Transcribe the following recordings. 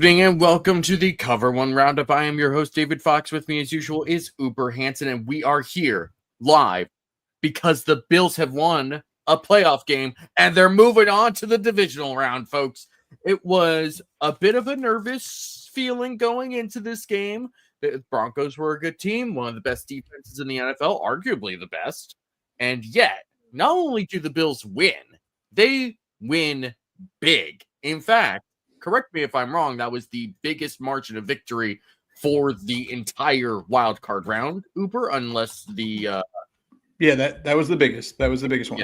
evening and welcome to the Cover One Roundup. I am your host, David Fox. With me, as usual, is UberHansen, and we are here live because the Bills have won a playoff game and they're moving on to the divisional round, folks. It was a bit of a nervous feeling going into this game. The Broncos were a good team, one of the best defenses in the NFL, arguably the best. And yet, not only do the Bills win, they win big. In fact, correct me if I'm wrong, that was the biggest margin of victory for the entire wild card round, Uber, unless the that was the biggest. That was the biggest one.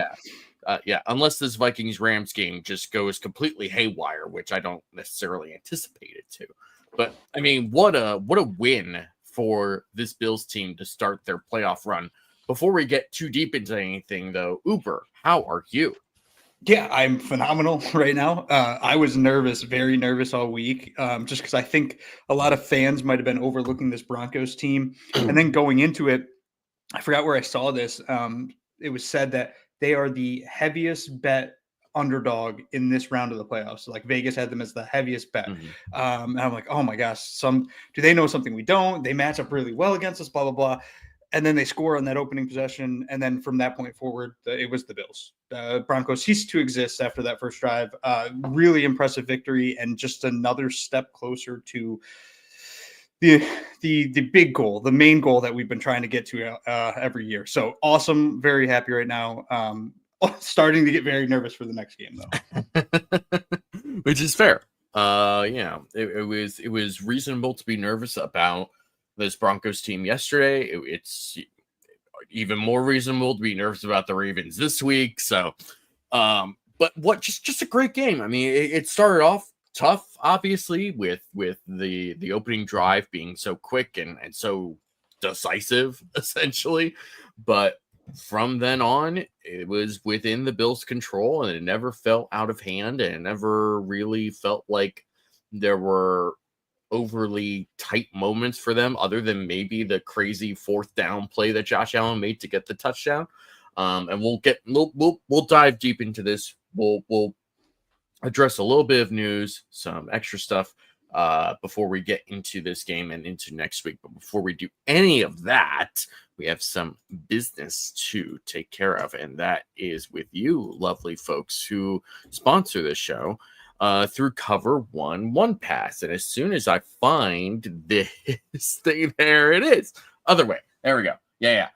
Unless this Vikings-Rams game just goes completely haywire, which I don't necessarily anticipate it to. But I mean, what a win for this Bills team to start their playoff run. Before we get too deep into anything, though, Uber, how are you? Yeah, I'm phenomenal right now. I was nervous, very nervous all week, just because I think a lot of fans might have been overlooking this Broncos team. And then going into it, I forgot where I saw this. It was said that they are the heaviest bet underdog in this round of the playoffs. So, like, Vegas had them as the heaviest bet. And I'm like, oh my gosh, do they know something we don't? They match up really well against us, blah, blah, blah. And then they score on that opening possession. And then from that point forward, it was the Bills. Broncos ceased to exist after that first drive. Really impressive victory and just another step closer to the big goal, the main goal that we've been trying to get to every year. So awesome. Very happy right now. Starting to get very nervous for the next game, though. Which is fair. It was reasonable to be nervous about this Broncos team yesterday. It's even more reasonable to be nervous about the Ravens this week. So, but just a great game. I mean, it started off tough, obviously, with the opening drive being so quick and so decisive, essentially. But from then on, it was within the Bills' control, and it never felt out of hand, and it never really felt like there were overly tight moments for them, other than maybe the crazy fourth down play that Josh Allen made to get the touchdown. And we'll dive deep into this. We'll address a little bit of news, some extra stuff before we get into this game and into next week. But before we do any of that, we have some business to take care of, and that is with you, lovely folks who sponsor this show through Cover One Pass. And as soon as I find this thing, there it is. Other way. There we go. Yeah.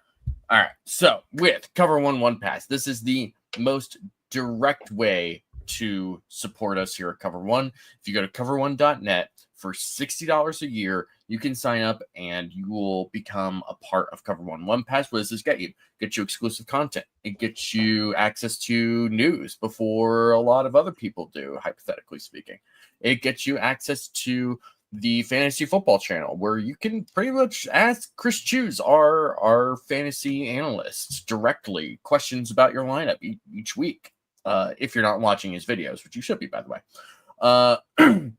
All right. So with Cover One Pass, this is the most direct way to support us here at Cover One. If you go to cover1.net for $60 a year, you can sign up and you will become a part of Cover One Pass. What does this get you? Get you exclusive content. It gets you access to news before a lot of other people do, hypothetically speaking. It gets you access to the fantasy football channel, where you can pretty much ask Chris Chews, our fantasy analyst, directly questions about your lineup each week. If you're not watching his videos, which you should be, by the way.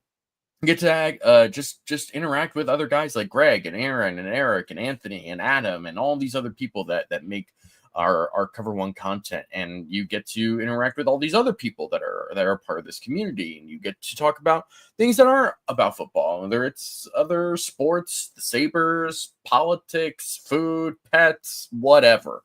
Get to just interact with other guys like Greg and Aaron and Eric and Anthony and Adam and all these other people that make our Cover One content, and you get to interact with all these other people that are part of this community, and you get to talk about things that aren't about football, whether it's other sports, the Sabres, politics, food, pets, whatever.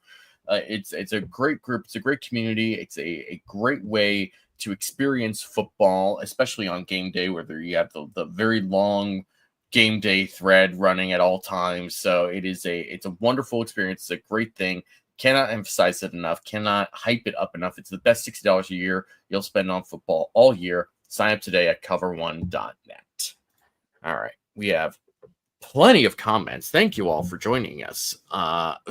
It's a great group. It's a great community. It's a great way to experience football, especially on game day, where you have the very long game day thread running at all times. So it's a wonderful experience. It's a great thing. Cannot emphasize it enough. Cannot hype it up enough. It's the best $60 a year you'll spend on football all year. Sign up today at cover1.net. All right. We have plenty of comments. Thank you all for joining us.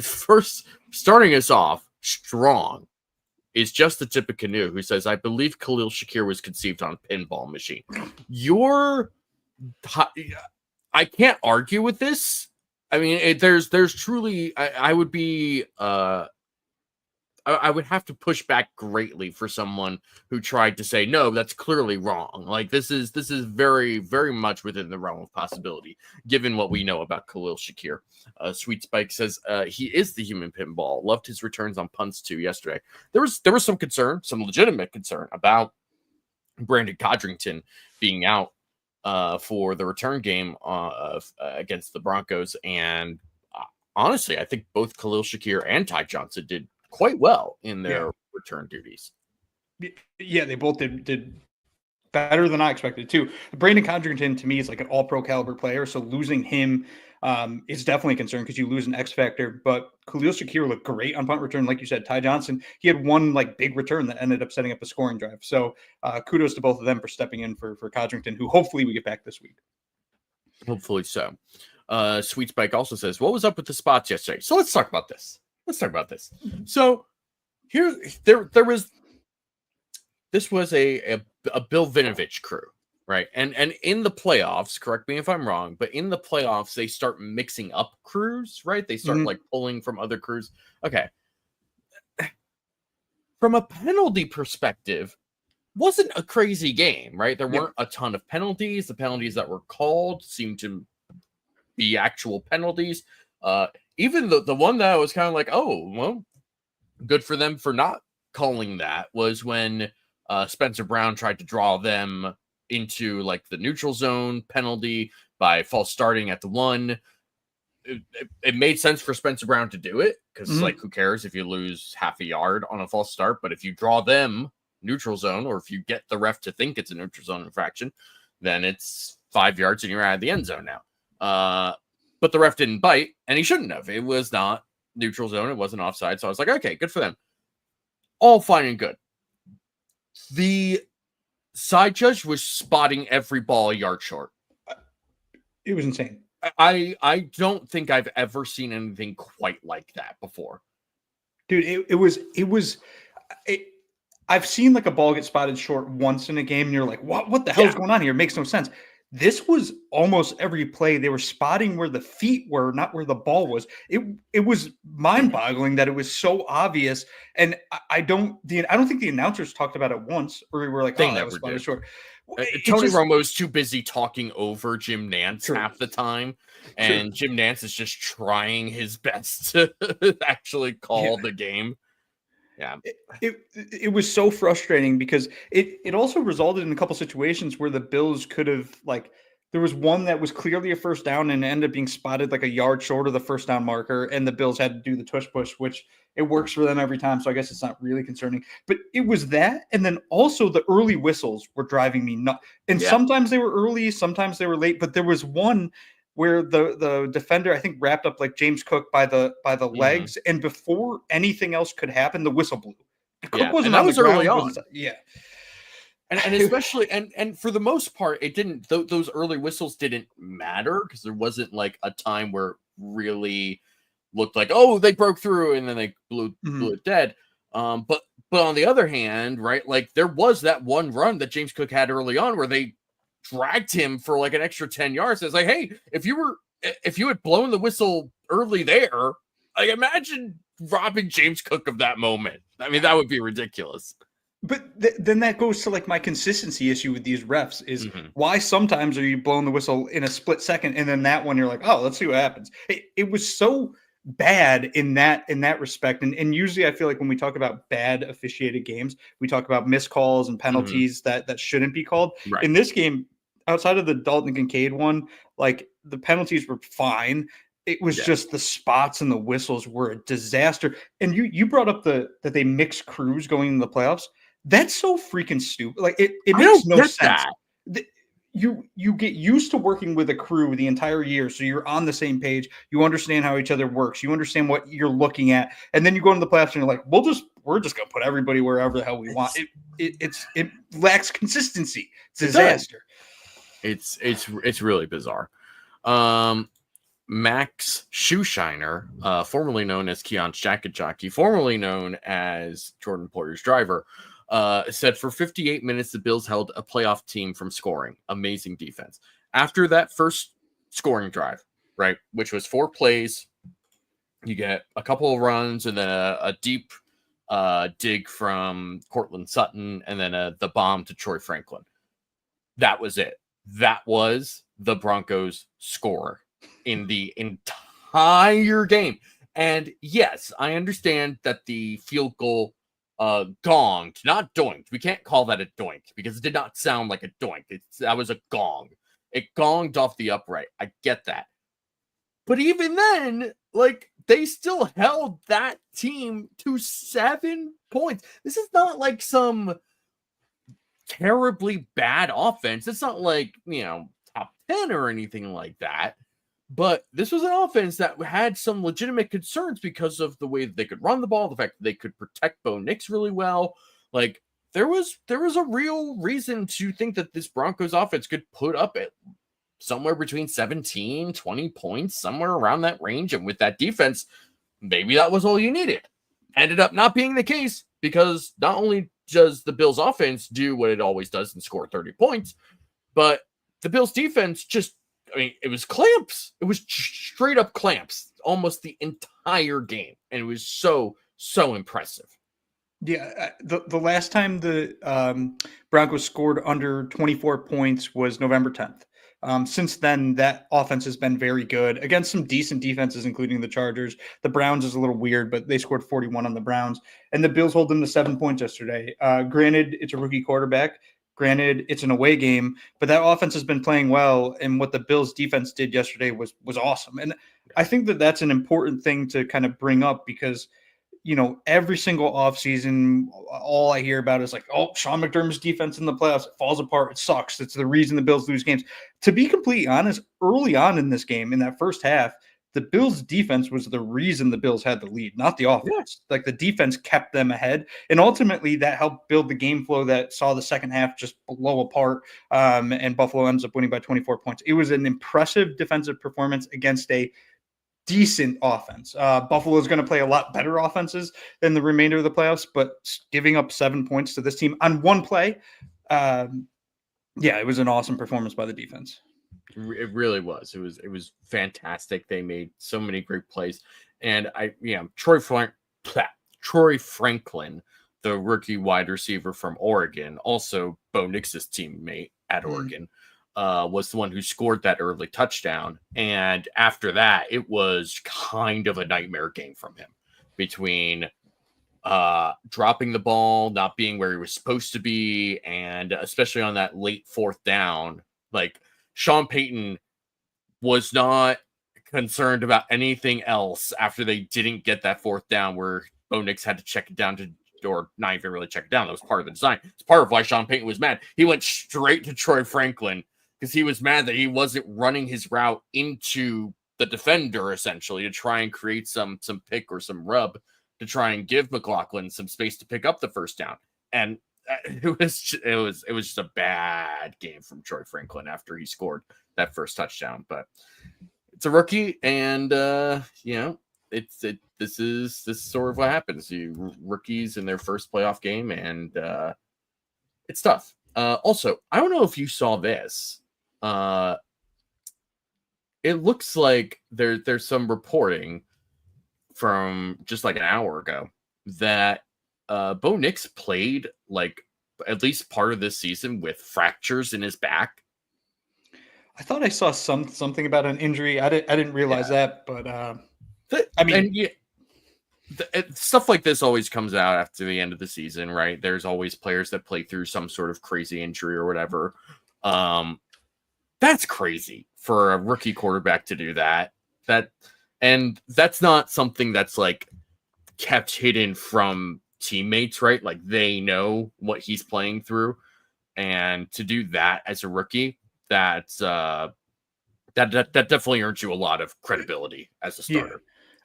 First, starting us off strong is just the tip of canoe, who says, I believe Khalil Shakir was conceived on a pinball machine. I can't argue with this. I mean, there's truly, I would be, I would have to push back greatly for someone who tried to say, no, that's clearly wrong. Like, this is very, very much within the realm of possibility, given what we know about Khalil Shakir. Sweet Spike says he is the human pinball. Loved his returns on punts too yesterday. There was some concern, some legitimate concern about Brandon Codrington being out for the return game against the Broncos. And honestly, I think both Khalil Shakir and Ty Johnson did quite well in their return duties. Yeah, they both did better than I expected too. Brandon Codrington to me is like an all-pro caliber player, so losing him is definitely a concern because you lose an X factor. But Khalil Shakir looked great on punt return, like you said. Ty Johnson, he had one like big return that ended up setting up a scoring drive. So kudos to both of them for stepping in for Codrington, who hopefully we get back this week. Hopefully so. Sweet Spike also says, "What was up with the spots yesterday?" So let's talk about this. So there was. This was a Bill Vinovich crew, right? And in the playoffs, correct me if I'm wrong, but in the playoffs, they start mixing up crews, right? They start like pulling from other crews. Okay. From a penalty perspective, wasn't a crazy game, right? There weren't a ton of penalties. The penalties that were called seemed to be actual penalties. Even the one that was kind of like, oh, well, good for them for not calling that was when Spencer Brown tried to draw them into like the neutral zone penalty by false starting at the 1. It made sense for Spencer Brown to do it because like who cares if you lose half a yard on a false start, but if you draw them neutral zone or if you get the ref to think it's a neutral zone infraction, then it's 5 yards and you're out of the end zone now. But the ref didn't bite and he shouldn't have. It was not neutral zone. It wasn't offside. So I was like, okay, good for them. All fine and good. The side judge was spotting every ball a yard short. It was insane. I don't think I've ever seen anything quite like that before. Dude, I've seen like a ball get spotted short once in a game and you're like, what the hell is going on here? It makes no sense. This was almost every play. They were spotting where the feet were, not where the ball was. It was mind-boggling that it was so obvious. And I don't think the announcers talked about it once, or we were like, they oh, never that was spotted short. Tony Romo's too busy talking over Jim Nantz half the time, and Jim Nantz is just trying his best to actually call the game. Yeah, it was so frustrating because it also resulted in a couple situations where the Bills could have like there was one that was clearly a first down and ended up being spotted like a yard short of the first down marker, and the Bills had to do the tush push, which it works for them every time. So I guess it's not really concerning. But it was that, and then also the early whistles were driving me nuts. And sometimes they were early, sometimes they were late. But there was one where the defender, I think, wrapped up like James Cook by the legs, and before anything else could happen, the whistle blew. Cook wasn't on the ground, early on. And especially and for the most part, it didn't. Those early whistles didn't matter because there wasn't like a time where it really looked like, oh, they broke through and then they blew it dead. But on the other hand, right, like there was that one run that James Cook had early on where they dragged him for like an extra 10 yards. It's like, hey, if you had blown the whistle early there, like imagine robbing James Cook of that moment. I mean, that would be ridiculous. But then that goes to like my consistency issue with these refs is why sometimes are you blowing the whistle in a split second and then that one you're like, oh, let's see what happens. It was so bad in that respect. And usually I feel like when we talk about bad officiated games, we talk about missed calls and penalties that shouldn't be called. Right. In this game, outside of the Dalton Kincaid one, like the penalties were fine. It was just the spots and the whistles were a disaster. And you brought up that they mix crews going into the playoffs. That's so freaking stupid. Like it makes no sense. You get used to working with a crew the entire year, so you're on the same page. You understand how each other works. You understand what you're looking at, and then you go into the playoffs and you're like, we're just gonna put everybody wherever the hell we want. It lacks consistency. It's a disaster. It's really bizarre. Max Shoeshiner, formerly known as Keon's Jacket Jockey, formerly known as Jordan Poyer's driver, said for 58 minutes, the Bills held a playoff team from scoring. Amazing defense. After that first scoring drive, right, which was 4 plays, you get a couple of runs and then a deep dig from Cortland Sutton and then the bomb to Troy Franklin. That was it. That was the Broncos' score in the entire game. And yes, I understand that the field goal gonged, not doinked. We can't call that a doink because it did not sound like a doink. That was a gong. It gonged off the upright. I get that. But even then, like, they still held that team to 7 points. This is not like some terribly bad offense. It's not like, top 10 or anything like that. But this was an offense that had some legitimate concerns because of the way that they could run the ball, the fact that they could protect Bo Nix really well. Like, there was a real reason to think that this Broncos offense could put up at somewhere between 17, 20 points, somewhere around that range. And with that defense, maybe that was all you needed. Ended up not being the case because not only does the Bills offense do what it always does and score 30 points, but the Bills defense it was clamps. It was straight up clamps almost the entire game. And it was so impressive. Yeah, the last time the Broncos scored under 24 points was November 10th. Since then, that offense has been very good against some decent defenses, including the Chargers. The Browns is a little weird, but they scored 41 on the Browns. And the Bills hold them to 7 points yesterday. Granted, it's a rookie quarterback. Granted, it's an away game, but that offense has been playing well. And what the Bills defense did yesterday was awesome. And I think that that's an important thing to kind of bring up because – every single offseason, all I hear about is like, oh, Sean McDermott's defense in the playoffs, it falls apart. It sucks. It's the reason the Bills lose games. To be completely honest, early on in this game, in that first half, the Bills' defense was the reason the Bills had the lead, not the offense. Yeah. Like the defense kept them ahead. And ultimately, that helped build the game flow that saw the second half just blow apart. And Buffalo ends up winning by 24 points. It was an impressive defensive performance against a decent offense. Buffalo is going to play a lot better offenses than the remainder of the playoffs, but giving up 7 points to this team on one play, it was an awesome performance by the defense. It really was. It was fantastic. They made so many great plays, and Troy Franklin, the rookie wide receiver from Oregon, also Bo Nix's teammate at Oregon. Was the one who scored that early touchdown. And after that, it was kind of a nightmare game from him between dropping the ball, not being where he was supposed to be, and especially on that late fourth down. Like, Sean Payton was not concerned about anything else after they didn't get that fourth down where Bo Nix had to check it down or not even really check it down. That was part of the design. It's part of why Sean Payton was mad. He went straight to Troy Franklin because he was mad that he wasn't running his route into the defender, essentially, to try and create some pick or some rub to try and give McLaughlin some space to pick up the first down. And it was just a bad game from Troy Franklin after he scored that first touchdown. But it's a rookie, and this is sort of what happens. You rookies in their first playoff game, and it's tough. Also, I don't know if you saw this. It looks like there's some reporting from just like an hour ago that Bo Nix played like at least part of this season with fractures in his back. I thought I saw something about an injury. I didn't realize that, but stuff like this always comes out after the end of the season, right? There's always players that play through some sort of crazy injury or whatever. That's crazy for a rookie quarterback to do that. And that's not something that's like kept hidden from teammates, right? Like they know what he's playing through, and to do that as a rookie, that definitely earns you a lot of credibility as a starter.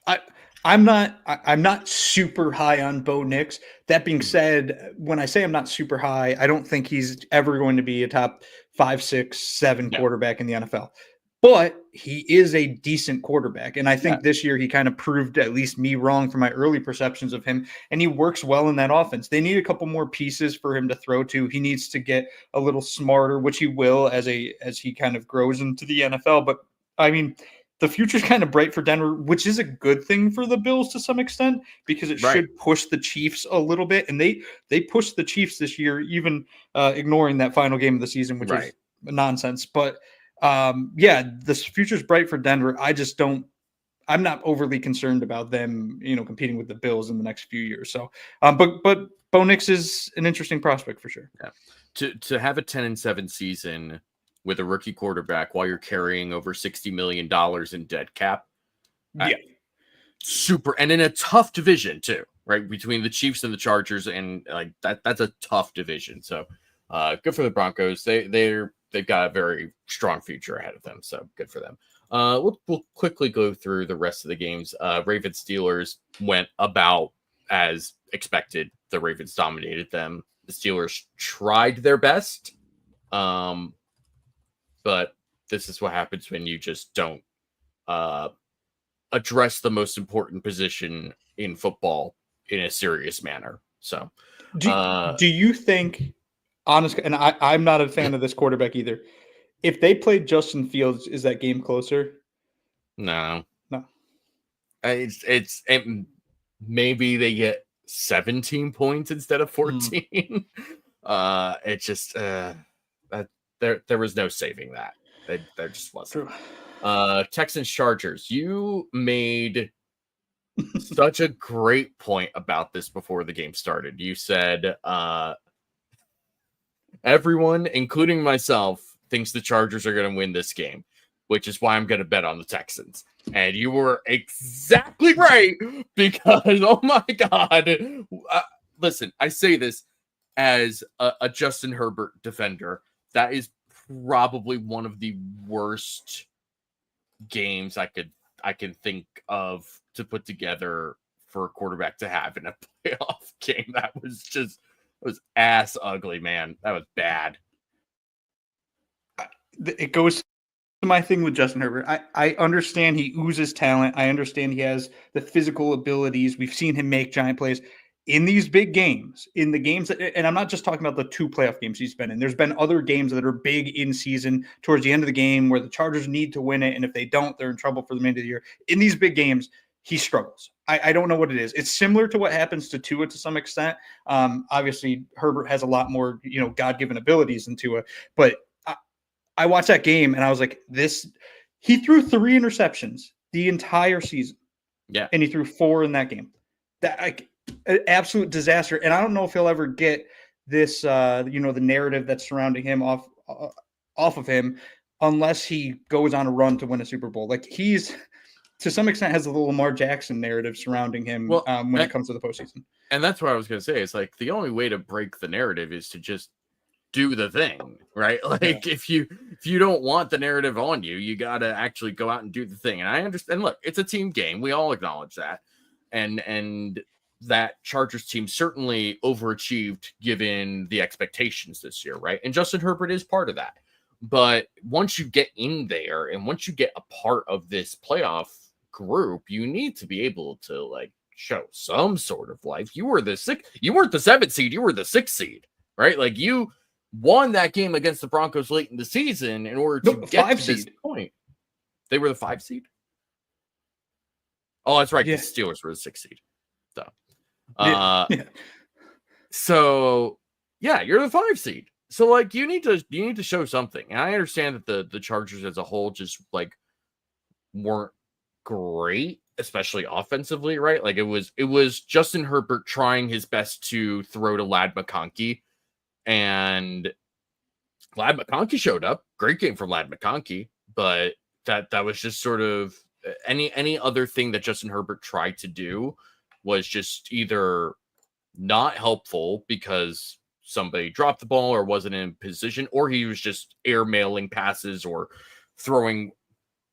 Yeah. I'm not super high on Bo Nix. That being said, when I say I'm not super high, I don't think he's ever going to be a top 5, 6, 7 quarterback in the NFL. But he is a decent quarterback. And I think this year he kind of proved at least me wrong for my early perceptions of him. And he works well in that offense. They need a couple more pieces for him to throw to. He needs to get a little smarter, which he will as he kind of grows into the NFL. But I mean, the future's kind of bright for Denver, which is a good thing for the Bills to some extent, because it should push the Chiefs a little bit. And they pushed the Chiefs this year, even ignoring that final game of the season, which is nonsense. But this future's bright for Denver. I'm not overly concerned about them, competing with the Bills in the next few years. So, but Bo Nix is an interesting prospect for sure. Yeah. To have a 10-7 season with a rookie quarterback while you're carrying over $60 million in dead cap. Yeah. Super. And in a tough division too, right? Between the Chiefs and the Chargers, and like that's a tough division. So good for the Broncos. They've got a very strong future ahead of them. So good for them. We'll quickly go through the rest of the games. Ravens Steelers went about as expected. The Ravens dominated them. The Steelers tried their best. But this is what happens when you just don't address the most important position in football in a serious manner. So, do you think, honestly, and I'm not a fan of this quarterback either, if they played Justin Fields, is that game closer? No. No. It maybe they get 17 points instead of 14. It just that there was no saving that. There just wasn't. True. Texans Chargers. You made such a great point about this before the game started. You said everyone, including myself, thinks the Chargers are going to win this game, which is why I'm going to bet on the Texans. And you were exactly right, because, oh my God. Listen, I say this as a Justin Herbert defender. That is probably one of the worst games I can think of to put together for a quarterback to have in a playoff game. That was ass ugly, man. That was bad. It goes to my thing with Justin Herbert. I understand he oozes talent. I understand he has the physical abilities. We've seen him make giant plays in these big games, in the games that, and I'm not just talking about the 2 playoff games he's been in. There's been other games that are big in season towards the end of the game where the Chargers need to win it. And if they don't, they're in trouble for the end of the year. In these big games, he struggles. I don't know what it is. It's similar to what happens to Tua to some extent. Obviously, Herbert has a lot more, God-given abilities than Tua. But I watched that game and I was like, he threw 3 interceptions the entire season. Yeah. And he threw 4 in that game. An absolute disaster. And I don't know if he'll ever get this, the narrative that's surrounding him off of him unless he goes on a run to win a Super Bowl. Like he's, to some extent, has a little Lamar Jackson narrative surrounding him when it comes to the postseason. And that's what I was going to say. It's like the only way to break the narrative is to just do the thing, right? Like if you don't want the narrative on you, you got to actually go out and do the thing. And I understand. Look, it's a team game. We all acknowledge that. And that Chargers team certainly overachieved given the expectations this year, right? And Justin Herbert is part of that. But once you get in there and once you get a part of this playoff group, you need to be able to like show some sort of life. You weren't the 7th seed, you were the 6th seed, right? Like you won that game against the Broncos late in the season in order to get to this point. They were the 5 seed. Oh, that's right. Yeah. The Steelers were the 6th seed. So yeah, you're the 5 seed. So like you need to show something. And I understand that the Chargers as a whole just like weren't great, especially offensively, right? Like it was Justin Herbert trying his best to throw to Ladd McConkey, and Ladd McConkey showed up. Great game from Ladd McConkey, but that was just sort of any other thing that Justin Herbert tried to do was just either not helpful because somebody dropped the ball or wasn't in position, or he was just airmailing passes or throwing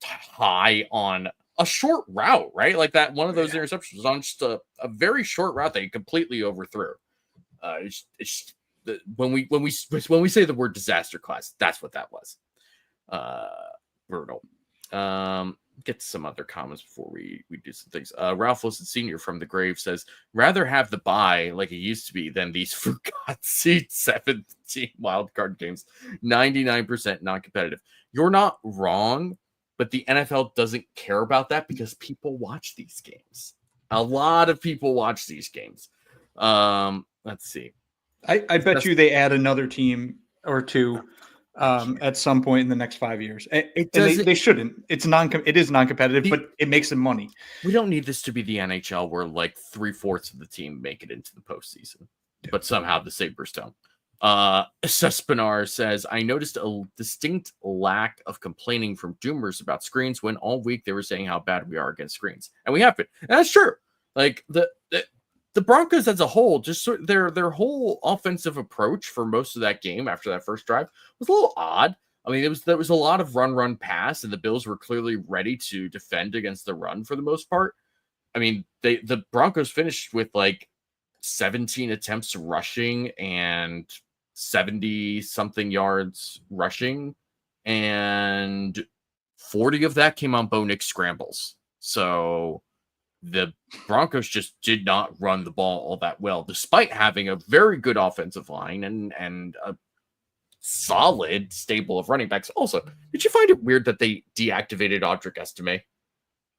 high on a short route, right? Like that one of those interceptions was on just a very short route that he completely overthrew. When we say the word disaster class, that's what that was. Brutal. Get to some other comments before we do some things. Ralph Wilson Sr. from the grave says, rather have the bye like it used to be than these fugazi 17 wildcard games. 99% non-competitive. You're not wrong, but the NFL doesn't care about that because people watch these games. A lot of people watch these games. Let's see. I bet you they add another team or two at some point in the next 5 years. They shouldn't. It is non-competitive, but it makes them money. We don't need this to be the NHL where like 3/4 of the team make it into the postseason, but somehow the Sabres don't. Sespinar says, I noticed a distinct lack of complaining from Doomers about screens when all week they were saying how bad we are against screens. And we have been. And that's true. Like the Broncos as a whole, just sort their whole offensive approach for most of that game after that first drive was a little odd. I mean, there was a lot of run, pass, and the Bills were clearly ready to defend against the run for the most part. I mean, the Broncos finished with like 17 attempts rushing and 70 something yards rushing, and 40 of that came on Bo Nix scrambles. So the Broncos just did not run the ball all that well, despite having a very good offensive line and a solid stable of running backs. Also, did you find it weird that they deactivated Audric Estime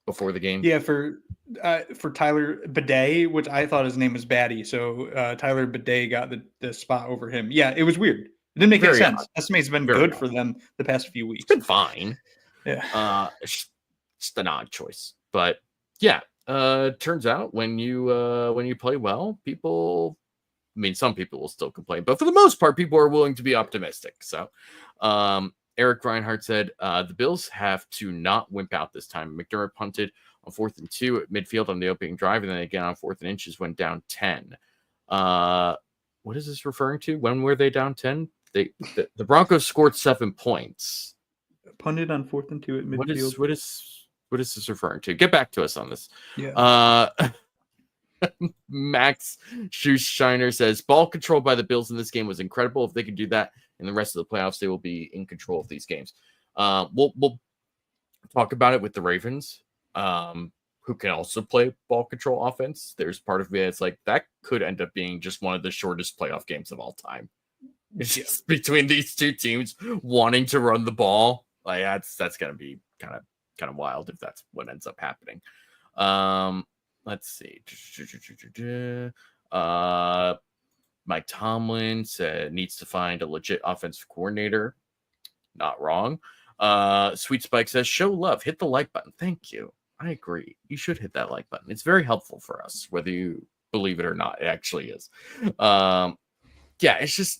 before the game? Yeah, for Tyler Bidet, which I thought his name was Batty. So Tyler Bidet got the spot over him. Yeah, it was weird. It didn't make any sense. Estime's been good for them the past few weeks. It's been fine. Yeah. It's just an odd choice. But yeah, turns out when you play well, people, I mean, some people will still complain, but for the most part, people are willing to be optimistic. So Eric Reinhardt said, the Bills have to not wimp out this time. McDermott punted on 4th and 2 at midfield on the opening drive, and then again on 4th and inches when down 10. What is this referring to? When were they down 10? The Broncos scored 7 points. Punted on 4th and 2 at midfield. What is this referring to? Get back to us on this. Yeah. Max Shoeshiner says, ball control by the Bills in this game was incredible. If they can do that in the rest of the playoffs, they will be in control of these games. We'll talk about it with the Ravens, who can also play ball control offense. There's part of me that's like, that could end up being just one of the shortest playoff games of all time. It's just between these two teams wanting to run the ball. Like that's going to be kind of wild if that's what ends up happening. Let's see. Mike Tomlin said needs to find a legit offensive coordinator. Not wrong. Sweet Spike says, show love. Hit the like button. Thank you. I agree. You should hit that like button. It's very helpful for us, whether you believe it or not. It actually is. Yeah, it's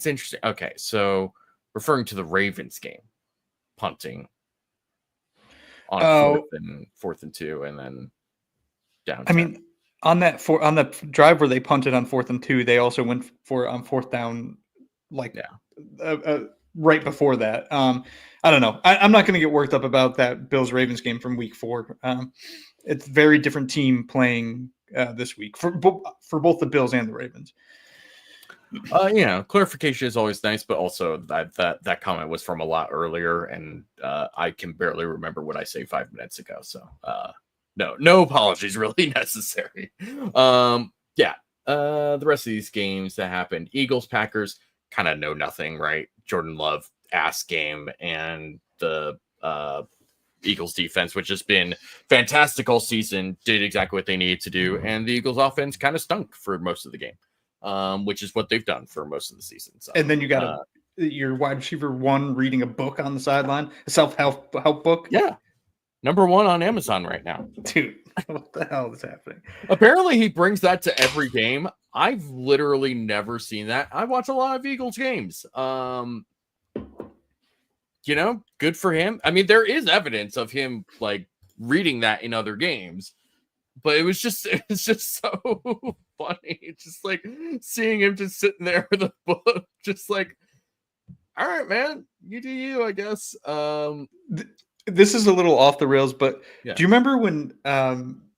interesting. Okay, so referring to the Ravens game, punting on 4th and 2, and then down. I mean, on the drive where they punted on 4th and 2, they also went for on 4th down, right before that. I don't know. I'm not going to get worked up about that Bills Ravens game from week 4. It's a very different team playing this week for both the Bills and the Ravens. Clarification is always nice, but also that comment was from a lot earlier, and I can barely remember what I say 5 minutes ago. So no apologies really necessary. The rest of these games that happened, Eagles, Packers, kind of know nothing, right? Jordan Love ass game, and the Eagles defense, which has been fantastic all season, did exactly what they needed to do, and the Eagles offense kind of stunk for most of the game. Which is what they've done for most of the season. So, and then you got your wide receiver 1 reading a book on the sideline, a self-help book. Yeah. Number 1 on Amazon right now. Dude, what the hell is happening? Apparently he brings that to every game. I've literally never seen that. I watch a lot of Eagles games. Good for him. I mean, there is evidence of him like reading that in other games. But it's just so funny. It's just like seeing him just sitting there with a book, just like, all right, man, you do you, I guess. This is a little off the rails, but do you remember when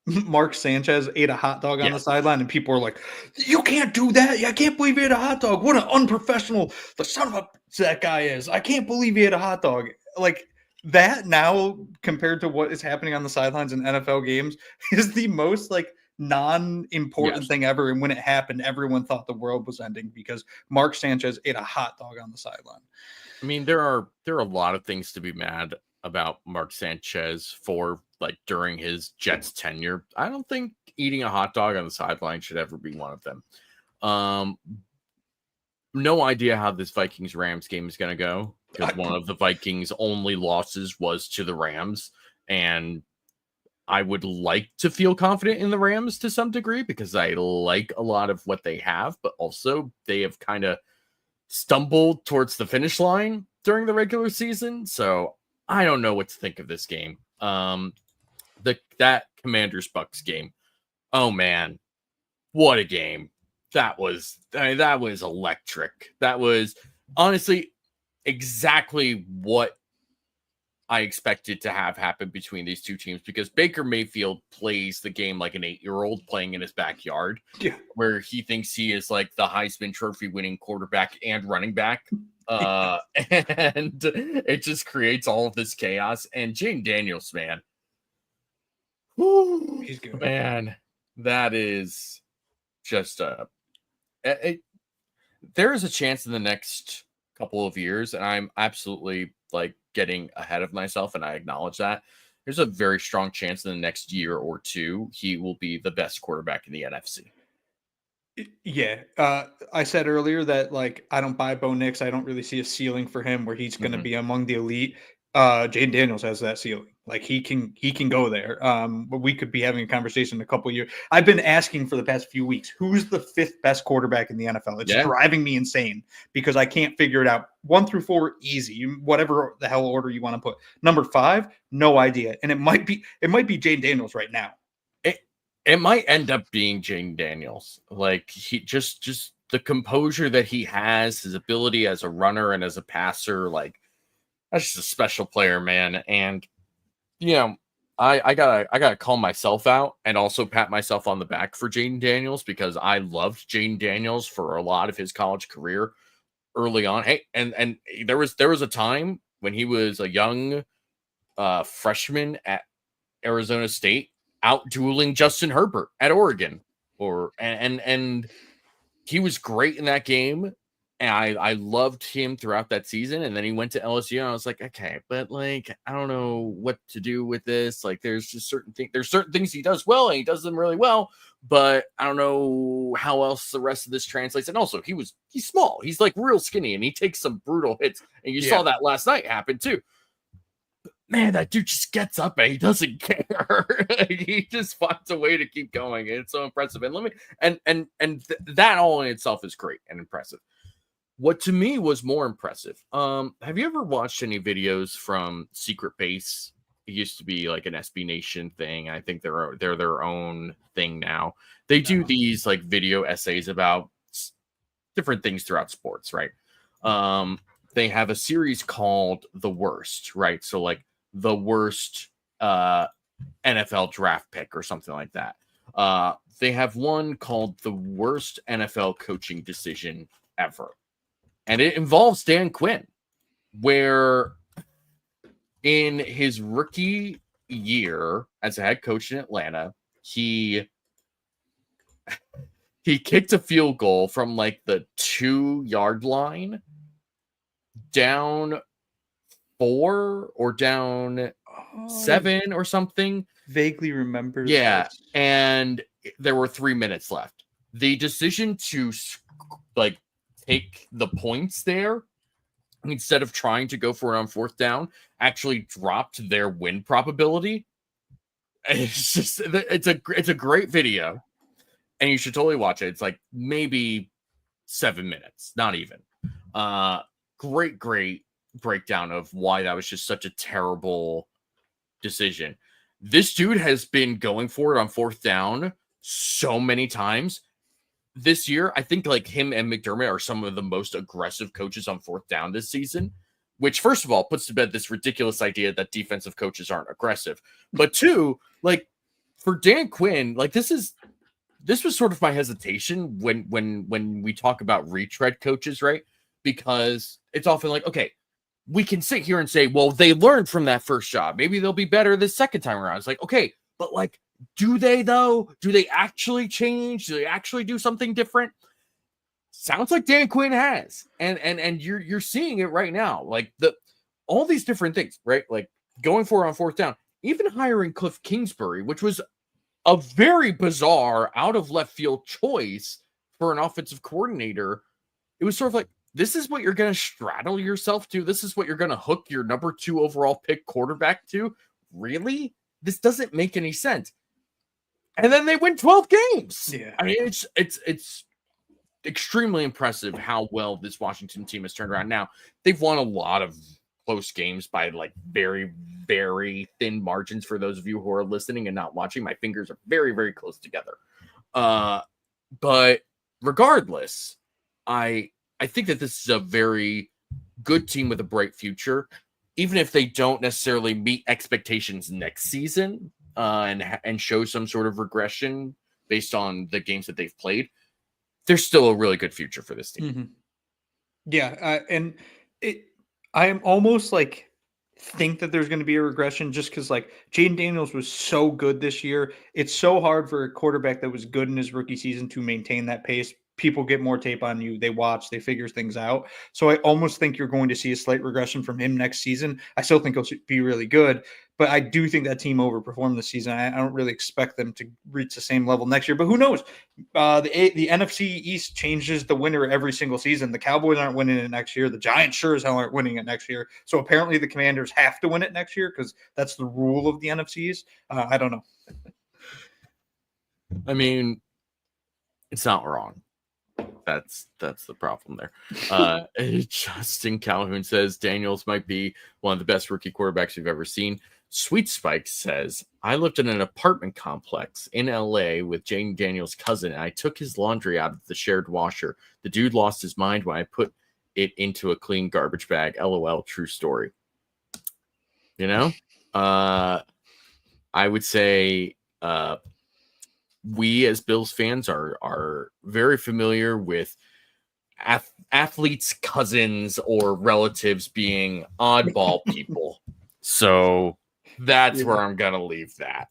Mark Sanchez ate a hot dog on the sideline and people were like, you can't do that. I can't believe he ate a hot dog. What an unprofessional the son of a that guy is. I can't believe he ate a hot dog. Like, that now compared to what is happening on the sidelines in NFL games is the most like non-important thing ever. And when it happened, everyone thought the world was ending because Mark Sanchez ate a hot dog on the sideline. I mean, there are a lot of things to be mad about Mark Sanchez for, like, during his Jets tenure. I don't think eating a hot dog on the sideline should ever be one of them. No idea how this Vikings-Rams game is going to go, because one of the Vikings' only losses was to the Rams, and I would like to feel confident in the Rams to some degree because I like a lot of what they have, but also they have kind of stumbled towards the finish line during the regular season. So I don't know what to think of this game. That Commanders Bucks game. Oh man, what a game. That was electric. That was honestly exactly what I expected to have happen between these two teams because Baker Mayfield plays the game like an 8-year-old playing in his backyard, where he thinks he is like the Heisman Trophy winning quarterback and running back. And it just creates all of this chaos. And Jaden Daniels, man. Whoo, he's good. Man, that is just there is a chance in the next couple of years, and I'm absolutely like getting ahead of myself, and I acknowledge that. There's a very strong chance in the next year or two he will be the best quarterback in the NFC. Yeah. I said earlier that like I don't buy Bo Nix. I don't really see a ceiling for him where he's going to be among the elite. Jaden Daniels has that ceiling. Like he can go there. But we could be having a conversation in a couple of years. I've been asking for the past few weeks, who's the 5th best quarterback in the NFL? It's driving me insane because I can't figure it out. 1 through 4, easy, whatever the hell order you want to put. Number 5, no idea. And it might be Jaden Daniels right now. It might end up being Jaden Daniels. Like he just the composure that he has, his ability as a runner and as a passer, like that's just a special player, man. And you know, I gotta call myself out and also pat myself on the back for Jaden Daniels because I loved Jaden Daniels for a lot of his college career early on. Hey, and there was a time when he was a young freshman at Arizona State out dueling Justin Herbert at Oregon, and he was great in that game. And I loved him throughout that season. And then he went to LSU. And I was like, okay, but like, I don't know what to do with this. Like, there's just certain things he does well and he does them really well, but I don't know how else the rest of this translates. And also he's small. He's like real skinny and he takes some brutal hits. And you saw that last night happen too. Man, that dude just gets up and he doesn't care. He just finds a way to keep going. And it's so impressive. And that all in itself is great and impressive. What to me was more impressive. Have you ever watched any videos from Secret Base? It used to be like an SB Nation thing. I think they're their own thing now. They do these like video essays about different things throughout sports, right? They have a series called The Worst, right? So like the worst NFL draft pick or something like that. They have one called The Worst NFL Coaching Decision Ever. And it involves Dan Quinn, where in his rookie year as a head coach in Atlanta, he kicked a field goal from like the 2-yard line down 4 or down 7 or something. Vaguely remember. Yeah. This. And there were 3 minutes left. The decision to like take the points there instead of trying to go for it on 4th down actually dropped their win probability. It's a great video and you should totally watch it. It's like maybe 7 minutes, not even. Great breakdown of why that was just such a terrible decision. This dude has been going for it on 4th down so many times this year. I think like him and McDermott are some of the most aggressive coaches on 4th down this season, which first of all puts to bed this ridiculous idea that defensive coaches aren't aggressive. But 2, like for Dan Quinn, like this was sort of my hesitation when we talk about retread coaches, right? Because it's often like, okay, we can sit here and say, well, they learned from that first job. Maybe they'll be better the second time around. It's like, okay, but like, do they though? Do they actually change? Do they actually do something different? Sounds like Dan Quinn has, and you're seeing it right now. Like all these different things, right? Like going for it on 4th down, even hiring Cliff Kingsbury, which was a very bizarre, out of left field choice for an offensive coordinator. It was sort of like, this is what you're going to straddle yourself to. This is what you're going to hook your number 2 overall pick quarterback to. Really? this doesn't make any sense. And then they win 12 games. Yeah. I mean, it's extremely impressive how well this Washington team has turned around. Now, they've won a lot of close games by like very, very thin margins. For those of you who are listening and not watching, my fingers are very, very close together. But regardless, I think that this is a very good team with a bright future, even if they don't necessarily meet expectations next season and show some sort of regression based on the games that they've played. There's still a really good future for this team. Mm-hmm. Yeah, and I am almost like think that there's going to be a regression just because like Jaden Daniels was so good this year. It's so hard for a quarterback that was good in his rookie season to maintain that pace. People get more tape on you. They watch, they figure things out. So I almost think you're going to see a slight regression from him next season. I still think he'll be really good, but I do think that team overperformed this season. I don't really expect them to reach the same level next year, but who knows? The NFC East changes the winner every single season. The Cowboys aren't winning it next year. The Giants sure as hell aren't winning it next year. So apparently the Commanders have to win it next year because that's the rule of the NFCs. I don't know. I it's not wrong. That's the problem there. Justin Calhoun says Daniels might be one of the best rookie quarterbacks we've ever seen. Sweet Spike says, I lived in an apartment complex in LA with Jaden Daniels' cousin, and I took his laundry out of the shared washer. The dude lost his mind when I put it into a clean garbage bag. LOL, true story. I would say we as Bills fans are very familiar with athletes' cousins or relatives being oddball people. So that's where I'm going to leave that.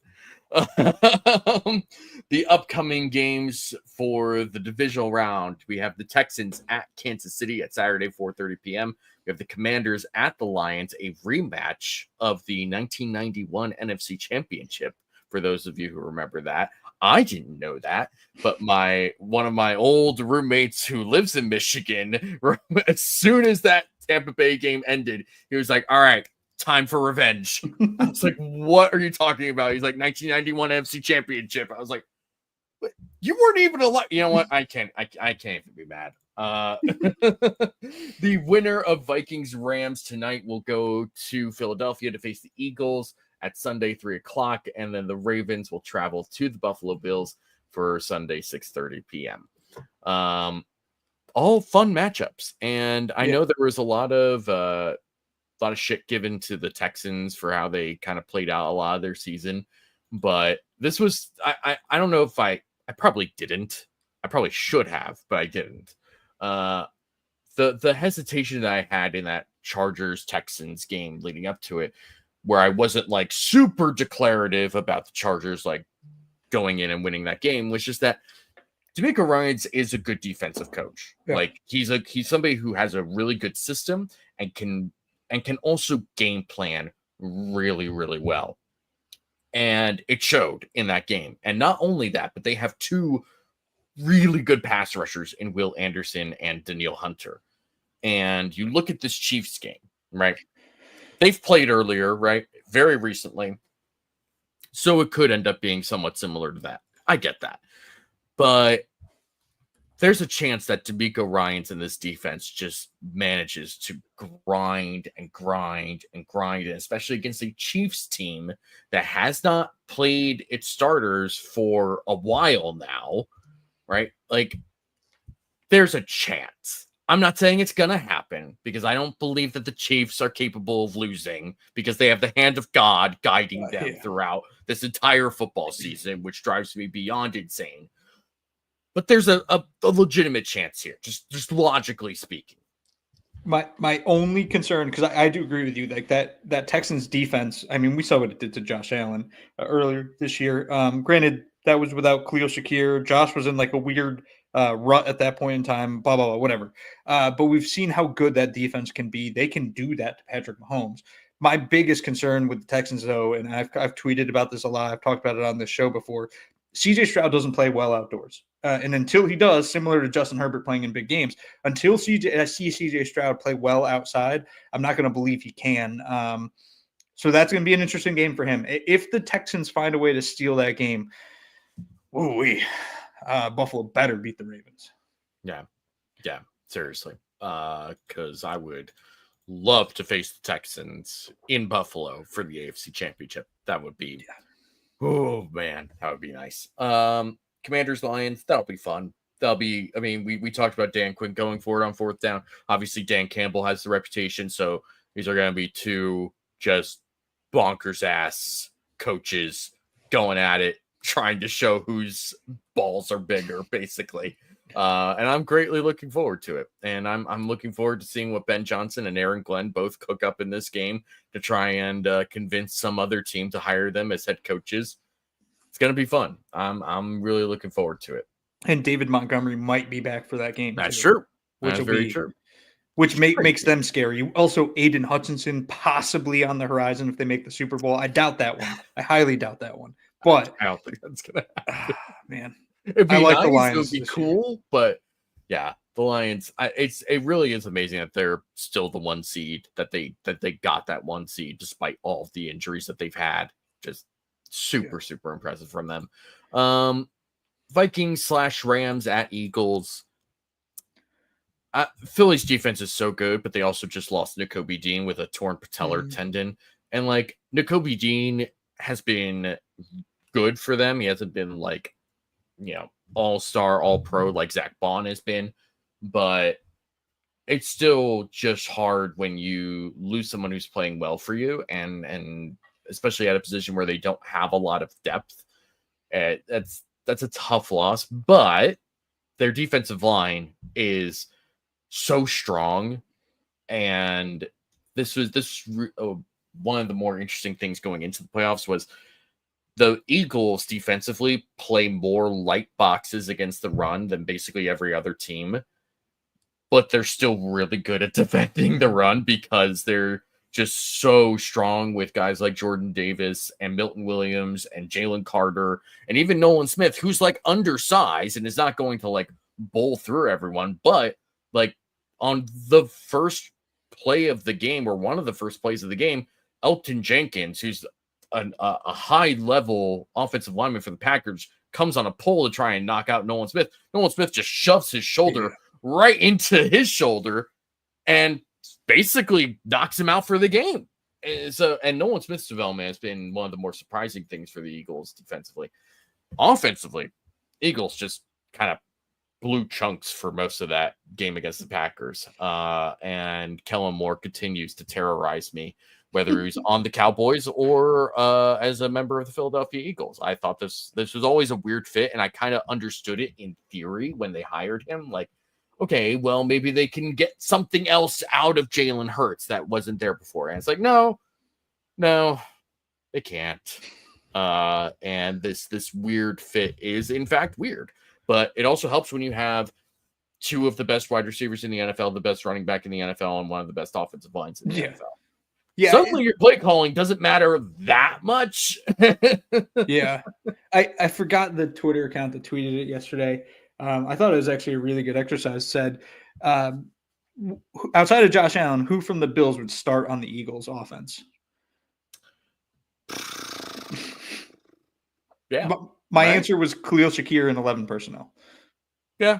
The upcoming games for the divisional round, we have the Texans at Kansas City at Saturday, 4:30 p.m. We have the Commanders at the Lions, a rematch of the 1991 NFC Championship, for those of you who remember that. I didn't know that, but one of my old roommates who lives in Michigan, as soon as that Tampa Bay game ended, he was like, all right, time for revenge. I was like, what are you talking about? He's like, 1991 NFC Championship. I was like, you weren't even alive. You know what? I can't even be mad. The winner of Vikings Rams tonight will go to Philadelphia to face the Eagles at Sunday, 3:00, and then the Ravens will travel to the Buffalo Bills for Sunday, 6:30 p.m. All fun matchups, and I know there was a lot of shit given to the Texans for how they kind of played out a lot of their season, but this was I don't know if I probably didn't. I probably should have, but I didn't. The hesitation that I had in that Chargers Texans game leading up to it, where I wasn't like super declarative about the Chargers like going in and winning that game, was just that DeMeco Ryans is a good defensive coach. Yeah. Like he's somebody who has a really good system and can also game plan really, really well. And it showed in that game. And not only that, but they have two really good pass rushers in Will Anderson and Danielle Hunter. And you look at this Chiefs game, right? They've played earlier, right? Very recently. So it could end up being somewhat similar to that. I get that. But there's a chance that DeMeco Ryans in this defense just manages to grind and grind and grind, and especially against a Chiefs team that has not played its starters for a while now, right? Like, there's a chance. I'm not saying it's going to happen because I don't believe that the Chiefs are capable of losing because they have the hand of God guiding them throughout this entire football season, which drives me beyond insane. But there's a legitimate chance here, just logically speaking. My only concern, because I do agree with you, like that Texans defense, I mean, we saw what it did to Josh Allen earlier this year. Granted, that was without Khalil Shakir. Josh was in like a weird rut at that point in time, blah, blah, blah, whatever. But we've seen how good that defense can be. They can do that to Patrick Mahomes. My biggest concern with the Texans, though, and I've tweeted about this a lot, I've talked about it on this show before, CJ Stroud doesn't play well outdoors. And until he does, similar to Justin Herbert playing in big games, until I see CJ Stroud play well outside, I'm not going to believe he can. So that's going to be an interesting game for him. If the Texans find a way to steal that game, Buffalo better beat the Ravens. Yeah, seriously. Because I would love to face the Texans in Buffalo for the AFC Championship. That would be, oh man, that would be nice. Commanders Lions, that'll be fun. We talked about Dan Quinn going forward on fourth down. Obviously, Dan Campbell has the reputation, so these are going to be two just bonkers ass coaches going at it, trying to show whose balls are bigger, basically. And I'm greatly looking forward to it. And I'm looking forward to seeing what Ben Johnson and Aaron Glenn both cook up in this game to try and convince some other team to hire them as head coaches. It's going to be fun. I'm really looking forward to it. And David Montgomery might be back for that game. That's true. Which That's very true. Which makes them scary. Also, Aiden Hutchinson possibly on the horizon if they make the Super Bowl. I doubt that one. I highly doubt that one. But I don't think that's going to happen. Man. It'd be I like nice, the Lions. It would be cool, but yeah, the Lions. It really is amazing that they're still the 1 seed. That they got that 1 seed despite all of the injuries that they've had. Just super impressive from them. Vikings/Rams at Eagles. Philly's defense is so good, but they also just lost Nakobe Dean with a torn patellar tendon, and like Nakobe Dean has been good for them. He hasn't been like, all-star, all-pro like Zach Bond has been, but it's still just hard when you lose someone who's playing well for you, and especially at a position where they don't have a lot of depth. That's a tough loss, but their defensive line is so strong, and this was one of the more interesting things going into the playoffs was the Eagles defensively play more light boxes against the run than basically every other team, but they're still really good at defending the run because they're just so strong with guys like Jordan Davis and Milton Williams and Jalen Carter and even Nolan Smith, who's like undersized and is not going to like bowl through everyone. But like on the first play of the game, or one of the first plays of the game, Elton Jenkins, who's a high-level offensive lineman for the Packers, comes on a pole to try and knock out Nolan Smith. Nolan Smith just shoves his shoulder right into his shoulder and basically knocks him out for the game. And Nolan Smith's development has been one of the more surprising things for the Eagles defensively. Offensively, Eagles just kind of blew chunks for most of that game against the Packers. And Kellen Moore continues to terrorize me, whether he's on the Cowboys or as a member of the Philadelphia Eagles. I thought this was always a weird fit, and I kind of understood it in theory when they hired him. Like, okay, well, maybe they can get something else out of Jalen Hurts that wasn't there before. And it's like, no, they can't. And this weird fit is, in fact, weird. But it also helps when you have two of the best wide receivers in the NFL, the best running back in the NFL, and one of the best offensive lines in the NFL. Yeah, suddenly your play calling doesn't matter that much. Yeah. I forgot the Twitter account that tweeted it yesterday. I thought it was actually a really good exercise. Said, outside of Josh Allen, who from the Bills would start on the Eagles offense? Yeah. My answer was Khalil Shakir and 11 personnel. Yeah.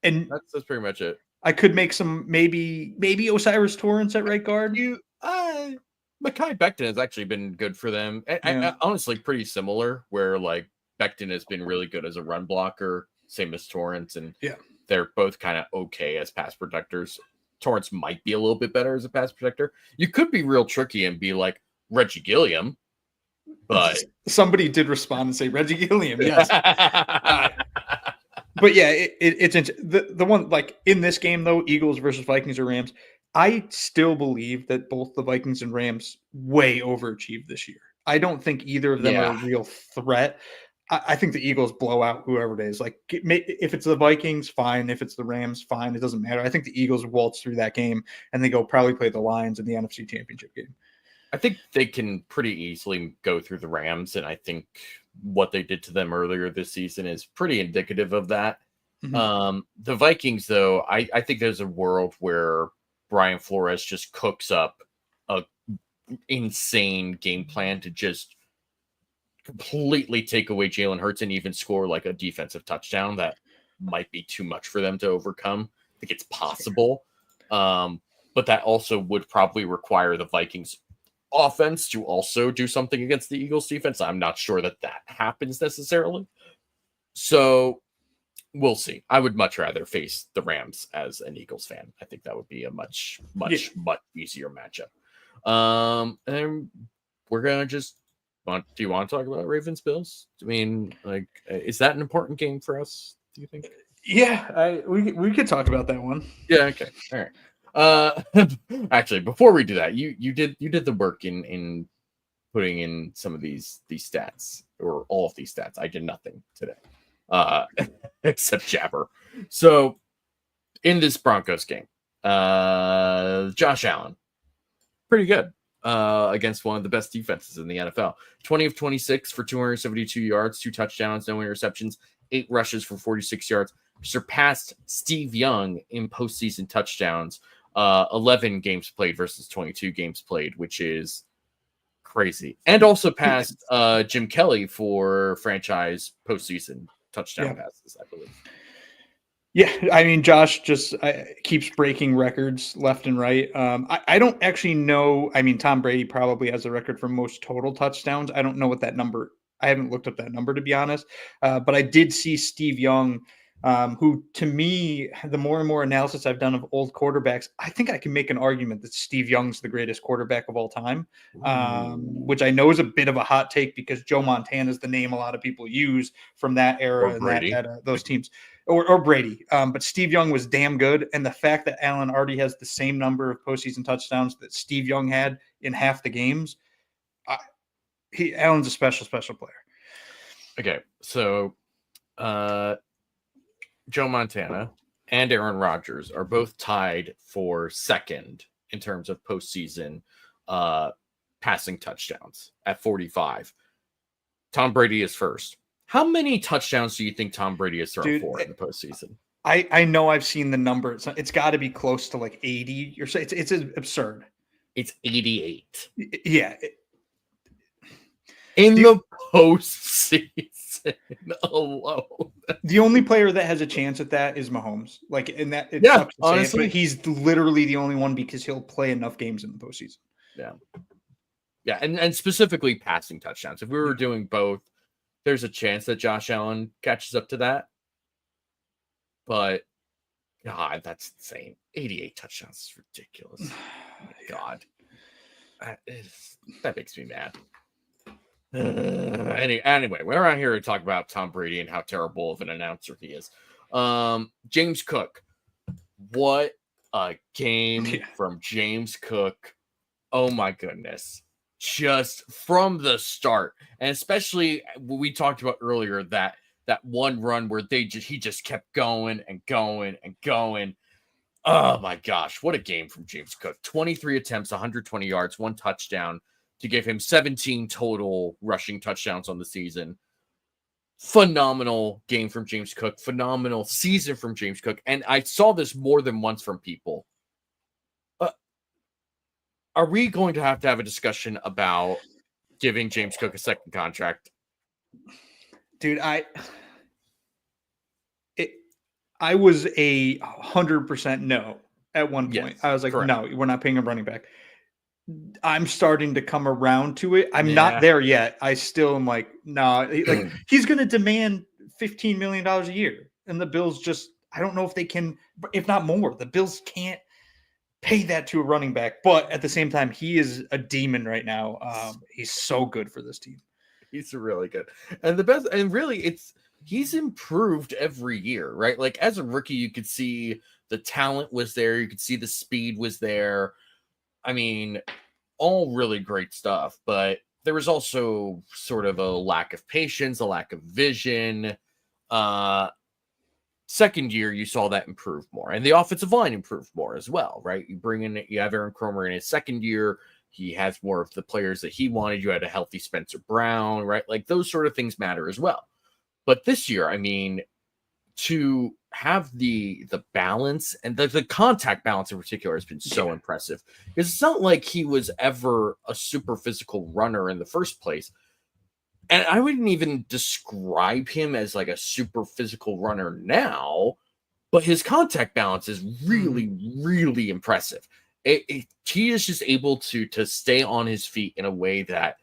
And that's pretty much it. I could make some maybe Osiris Torrance at right guard. Mekhi Becton has actually been good for them. I honestly pretty similar, where like Becton has been really good as a run blocker, same as Torrance, and they're both kind of okay as pass protectors. Torrance might be a little bit better as a pass protector. You could be real tricky and be like Reggie Gilliam, but somebody did respond and say Reggie Gilliam, yes. But yeah, it's the one, like in this game though, Eagles versus Vikings or Rams, I still believe that both the Vikings and Rams way overachieved this year. I don't think either of them are a real threat. I think the Eagles blow out whoever it is. Like if it's the Vikings, fine. If it's the Rams, fine. It doesn't matter. I think the Eagles waltz through that game and they go probably play the Lions in the NFC Championship game. I think they can pretty easily go through the Rams, and I think what they did to them earlier this season is pretty indicative of that. Mm-hmm. The Vikings, though, I think there's a world where Brian Flores just cooks up a insane game plan to just completely take away Jalen Hurts and even score like a defensive touchdown. That might be too much for them to overcome. I think it's possible. But that also would probably require the Vikings offense to also do something against the Eagles defense. I'm not sure that happens necessarily. So we'll see. I would much rather face the Rams as an Eagles fan. I think that would be a much easier matchup. And we're going to just do you want to talk about Ravens Bills? I mean, like, is that an important game for us? Do you think? Yeah, we could talk about that one. Yeah. Okay. All right. Actually, before we do that, you did the work in putting in some of these stats, or all of these stats. I did nothing today, except jabber. So in this Broncos game, Josh Allen, pretty good against one of the best defenses in the NFL. 20 of 26 for 272 yards, 2 touchdowns, no interceptions, 8 rushes for 46 yards. Surpassed Steve Young in postseason touchdowns. 11 games played versus 22 games played, which is crazy. And also passed Jim Kelly for franchise postseason touchdown passes, I believe. Yeah, I mean, Josh just keeps breaking records left and right. I don't actually know. I mean, Tom Brady probably has a record for most total touchdowns. I don't know what that number. I haven't looked up that number, to be honest. But I did see Steve Young, who, to me, the more and more analysis I've done of old quarterbacks, I think I can make an argument that Steve Young's the greatest quarterback of all time, which I know is a bit of a hot take because Joe Montana is the name a lot of people use from that era and those teams. Or Brady. But Steve Young was damn good. And the fact that Allen already has the same number of postseason touchdowns that Steve Young had in half the games, Allen's a special player. Okay, so Joe Montana and Aaron Rodgers are both tied for second in terms of postseason passing touchdowns at 45. Tom Brady is first. How many touchdowns do you think Tom Brady has thrown for in the postseason? I know I've seen the number. It's got to be close to like 80 or so. It's absurd. It's 88. Yeah. In the postseason alone. The only player that has a chance at that is Mahomes. Like, in that, sucks to honestly, say it, but he's literally the only one because he'll play enough games in the postseason. Yeah. Yeah, and specifically passing touchdowns. If we were doing both, there's a chance that Josh Allen catches up to that. But, God, that's insane. 88 touchdowns is ridiculous. Oh my God. That makes me mad. Anyway, we're out here to talk about Tom Brady and how terrible of an announcer he is. James Cook. What a game from James Cook. Oh, my goodness. Just from the start, and especially what we talked about earlier, that one run where he just kept going and going and going. Oh my gosh, what a game from James Cook. 23 attempts, 120 yards, 1 touchdown to give him 17 total rushing touchdowns on the season. Phenomenal game from James Cook. Phenomenal season from James Cook. And I saw this more than once from people. Are we going to have a discussion about giving James Cook a second contract? Dude, I was 100% no at one point. Yes, I was like, correct. No, we're not paying a running back. I'm starting to come around to it. I'm not there yet. I still am like, no, like he's going to demand $15 million a year. And the Bills just, I don't know if they can, if not more, the Bills can't pay that to a running back. But at the same time, he is a demon right now. He's so good for this team. He's really good. And the best, and really he's improved every year, right? Like as a rookie, you could see the talent was there. You could see the speed was there. I mean, all really great stuff, but there was also sort of a lack of patience, a lack of vision. Second year, you saw that improve more, and the offensive line improved more as well, right? You have Aaron Cromer in his second year. He has more of the players that he wanted. You had a healthy Spencer Brown, right? Like those sort of things matter as well. But this year, I mean, to have the balance, and the contact balance in particular has been so impressive. Because it's not like he was ever a super physical runner in the first place. And I wouldn't even describe him as like a super physical runner now, but his contact balance is really, really impressive. He is just able to stay on his feet in a way that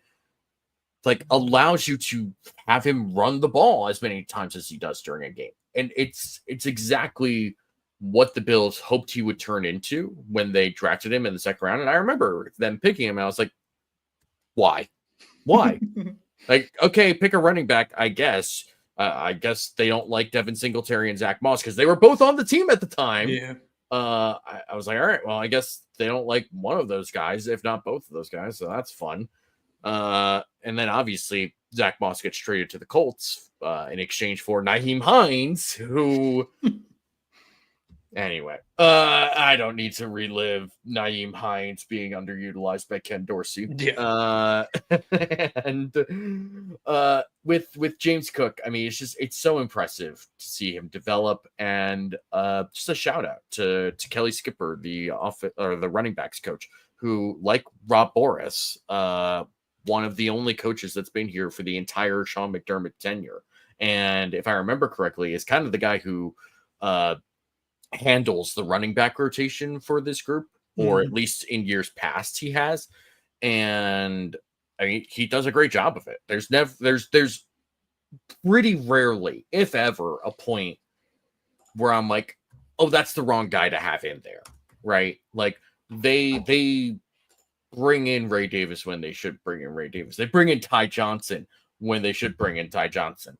like allows you to have him run the ball as many times as he does during a game. And it's exactly what the Bills hoped he would turn into when they drafted him in the second round. And I remember them picking him, and I was like, why? Like, okay, pick a running back, I guess. I guess they don't like Devin Singletary and Zach Moss because they were both on the team at the time. Yeah. I was like, all right, well, I guess they don't like one of those guys, if not both of those guys. So that's fun. And then obviously Zach Moss gets traded to the Colts in exchange for Nyheim Hines, who anyway, I don't need to relive Nyheim Hines being underutilized by Ken Dorsey. Yeah. And with James Cook, I mean, it's so impressive to see him develop. And just a shout out to Kelly Skipper, the running backs coach, who, like Rob Boris, one of the only coaches that's been here for the entire Sean McDermott tenure. And if I remember correctly, is kind of the guy who handles the running back rotation for this group, or at least in years past he has. And I mean, he does a great job of it. There's pretty rarely, if ever, a point where I'm like, oh, that's the wrong guy to have in there, right? Like they bring in Ray Davis when they should bring in Ray Davis. They bring in Ty Johnson when they should bring in Ty Johnson.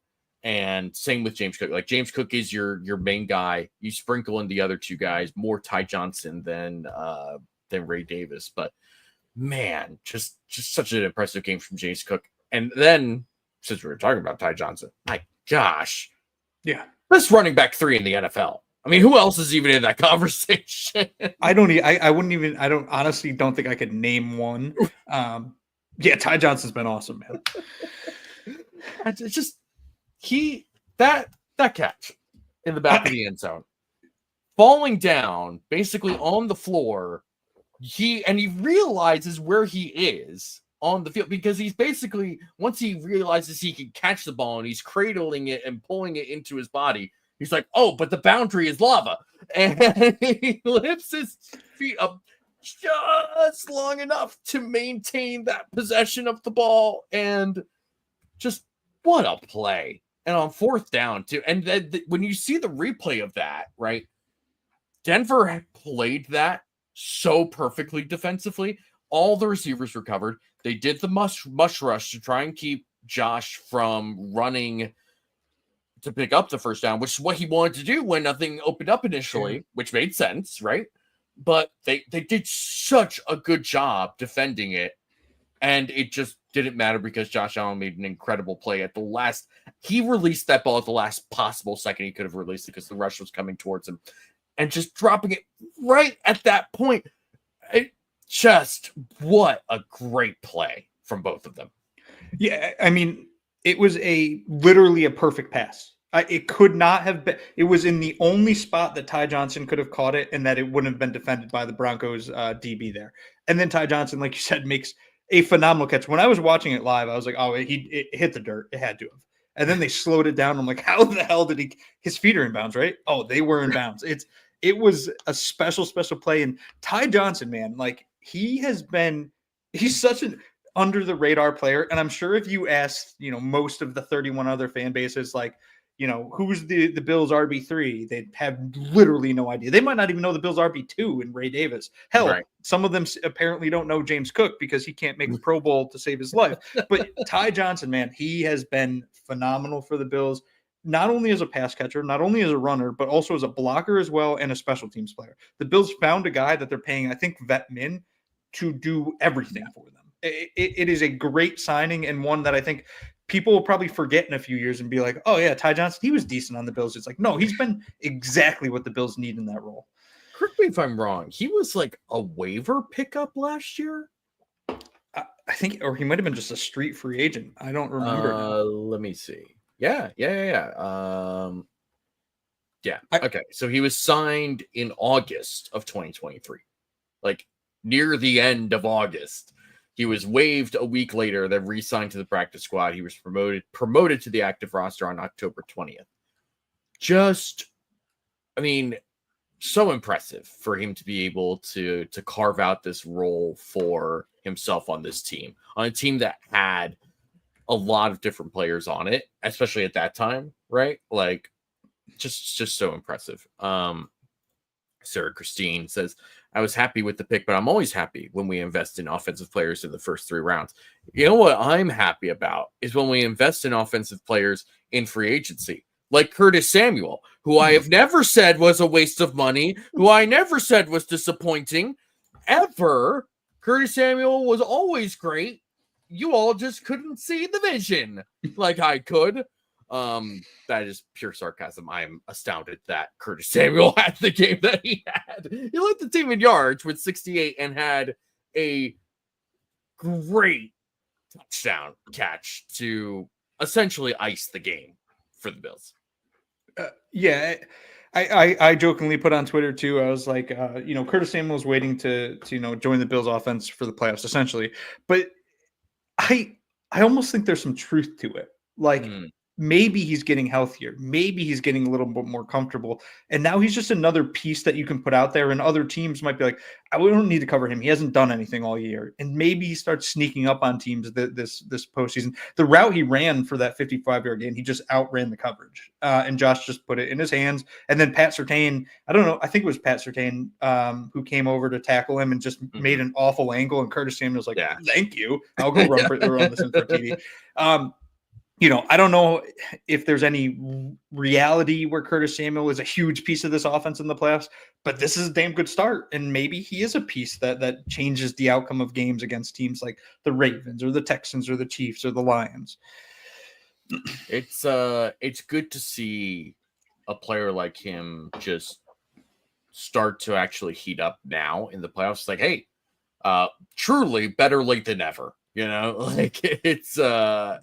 And same with James Cook. Like James Cook is your main guy. You sprinkle in the other two guys, more Ty Johnson than Ray Davis. But man, just such an impressive game from James Cook. And then, since we were talking about Ty Johnson, my gosh, yeah, best running back 3 in the NFL. I mean, who else is even in that conversation? I honestly don't think I could name one. Yeah, Ty Johnson's been awesome, man. It's just that catch in the back of the end zone, falling down basically on the floor. He realizes where he is on the field, because he's basically, once he realizes he can catch the ball and he's cradling it and pulling it into his body, he's like, oh, but the boundary is lava. And he lifts his feet up just long enough to maintain that possession of the ball. And just what a play. And on fourth down, too. And then when you see the replay of that, right, Denver played that so perfectly defensively. All the receivers were covered. They did the mush rush to try and keep Josh from running to pick up the first down, which is what he wanted to do when nothing opened up initially, which made sense, right? But they did such a good job defending it. And it just didn't matter because Josh Allen made an incredible play at the last. He released that ball at the last possible second he could have released it, because the rush was coming towards him. And just dropping it right at that point. What a great play from both of them. Yeah, I mean, it was literally a perfect pass. It could not have been. It was in the only spot that Ty Johnson could have caught it, and that it wouldn't have been defended by the Broncos DB there. And then Ty Johnson, like you said, makes a phenomenal catch. When I was watching it live, I was like, oh, it hit the dirt. It had to have. And then they slowed it down. I'm like, how the hell did his feet are in bounds, right? Oh, they were in bounds. It was a special play. And Ty Johnson, man, like he's such an under the radar player. And I'm sure if you asked, most of the 31 other fan bases, like, who's the Bills RB3, they'd have literally no idea. They might not even know the Bills RB2 in Ray Davis. Hell, right. Some of them apparently don't know James Cook because he can't make the Pro Bowl to save his life. But Ty Johnson, man, he has been phenomenal for the Bills, not only as a pass catcher, not only as a runner, but also as a blocker as well, and a special teams player. The Bills found a guy that they're paying, I think, vet min to do everything for them. It is a great signing, and one that I think people will probably forget in a few years and be like, oh, yeah, Ty Johnson, he was decent on the Bills. It's like, no, he's been exactly what the Bills need in that role. Correct me if I'm wrong. He was like a waiver pickup last year? I think, or he might have been just a street free agent. I don't remember. Let me see. Yeah. Yeah. Okay. So he was signed in August of 2023, like near the end of August. He was waived a week later, then re-signed to the practice squad. He was promoted to the active roster on October 20th. Just, I mean, so impressive for him to be able to carve out this role for himself on this team, on a team that had a lot of different players on it, especially at that time, right? Like, just so impressive. Sarah Christine says, I was happy with the pick, but I'm always happy when we invest in offensive players in the first 3 rounds. You know what I'm happy about is when we invest in offensive players in free agency, like Curtis Samuel, who I have never said was a waste of money, who I never said was disappointing, ever. Curtis Samuel was always great. You all just couldn't see the vision like I could. That is pure sarcasm. I am astounded that Curtis Samuel had the game that he had. He led the team in yards with 68 and had a great touchdown catch to essentially ice the game for the Bills. Yeah. I jokingly put on Twitter too. I was like, Curtis Samuel's waiting to join the Bills offense for the playoffs, essentially. But I almost think there's some truth to it. Like maybe he's getting healthier. Maybe he's getting a little bit more comfortable. And now he's just another piece that you can put out there. And other teams might be like, we don't need to cover him. He hasn't done anything all year. And maybe he starts sneaking up on teams this postseason. The route he ran for that 55-yard gain, he just outran the coverage. And Josh just put it in his hands. And then Pat Surtain, I don't know, I think it was Pat Surtain who came over to tackle him and just made an awful angle. And Curtis Samuel's like, thank you. I'll go run this in for TV. I don't know if there's any reality where Curtis Samuel is a huge piece of this offense in the playoffs, but this is a damn good start. And maybe he is a piece that changes the outcome of games against teams like the Ravens or the Texans or the Chiefs or the Lions. It's good to see a player like him just start to actually heat up now in the playoffs. It's like, hey, truly better late than never. Like it's a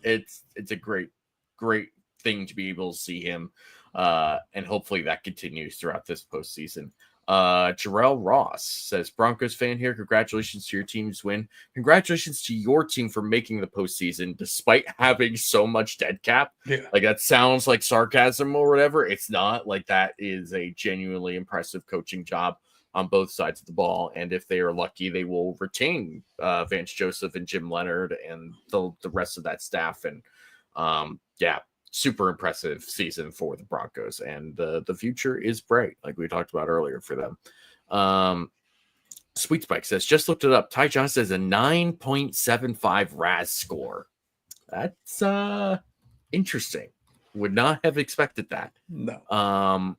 great thing to be able to see him. And hopefully that continues throughout this postseason. Jarrell Ross says, Broncos fan here. Congratulations to your team's win. Congratulations to your team for making the postseason despite having so much dead cap. Yeah. Like that sounds like sarcasm or whatever. It's not. Like that is a genuinely impressive coaching job on both sides of the ball, and if they are lucky, they will retain Vance Joseph and Jim Leonard and the rest of that staff. And super impressive season for the Broncos, and the future is bright, like we talked about earlier for them. Sweet Spike says, just looked it up. Ty Johnson has a 9.75 RAS score. That's interesting. Would not have expected that. No.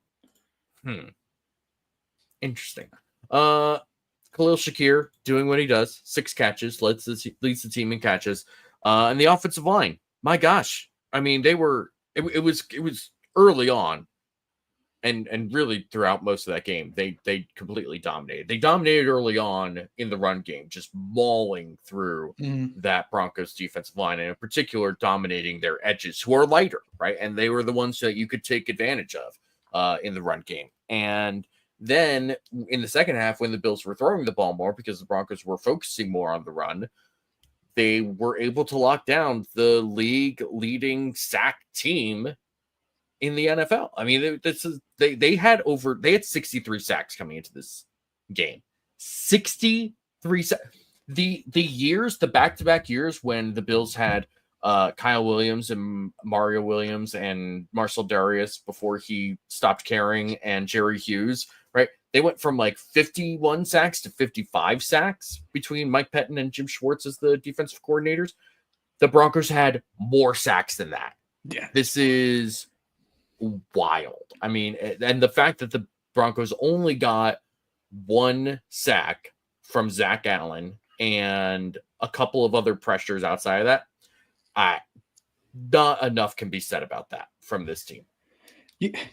Interesting. Khalil Shakir doing what he does. 6 catches, leads the team in catches. And the offensive line, my gosh. I mean, it was early on and really throughout most of that game. They completely dominated. They dominated early on in the run game, just mauling through that Broncos defensive line, and in particular dominating their edges, who are lighter, right? And they were the ones that you could take advantage of in the run game. And then in the second half, when the Bills were throwing the ball more because the Broncos were focusing more on the run, they were able to lock down the league leading sack team in the NFL. I mean, they had 63 sacks coming into this game. 63 sacks. The back-to-back years when the Bills had Kyle Williams and Mario Williams and Marcel Darius before he stopped caring, and Jerry Hughes, right? They went from like 51 sacks to 55 sacks between Mike Pettin and Jim Schwartz as the defensive coordinators. The Broncos had more sacks than that. Yeah. This is wild. I mean, and the fact that the Broncos only got 1 sack from Zach Allen and a couple of other pressures outside of that, not enough can be said about that from this team.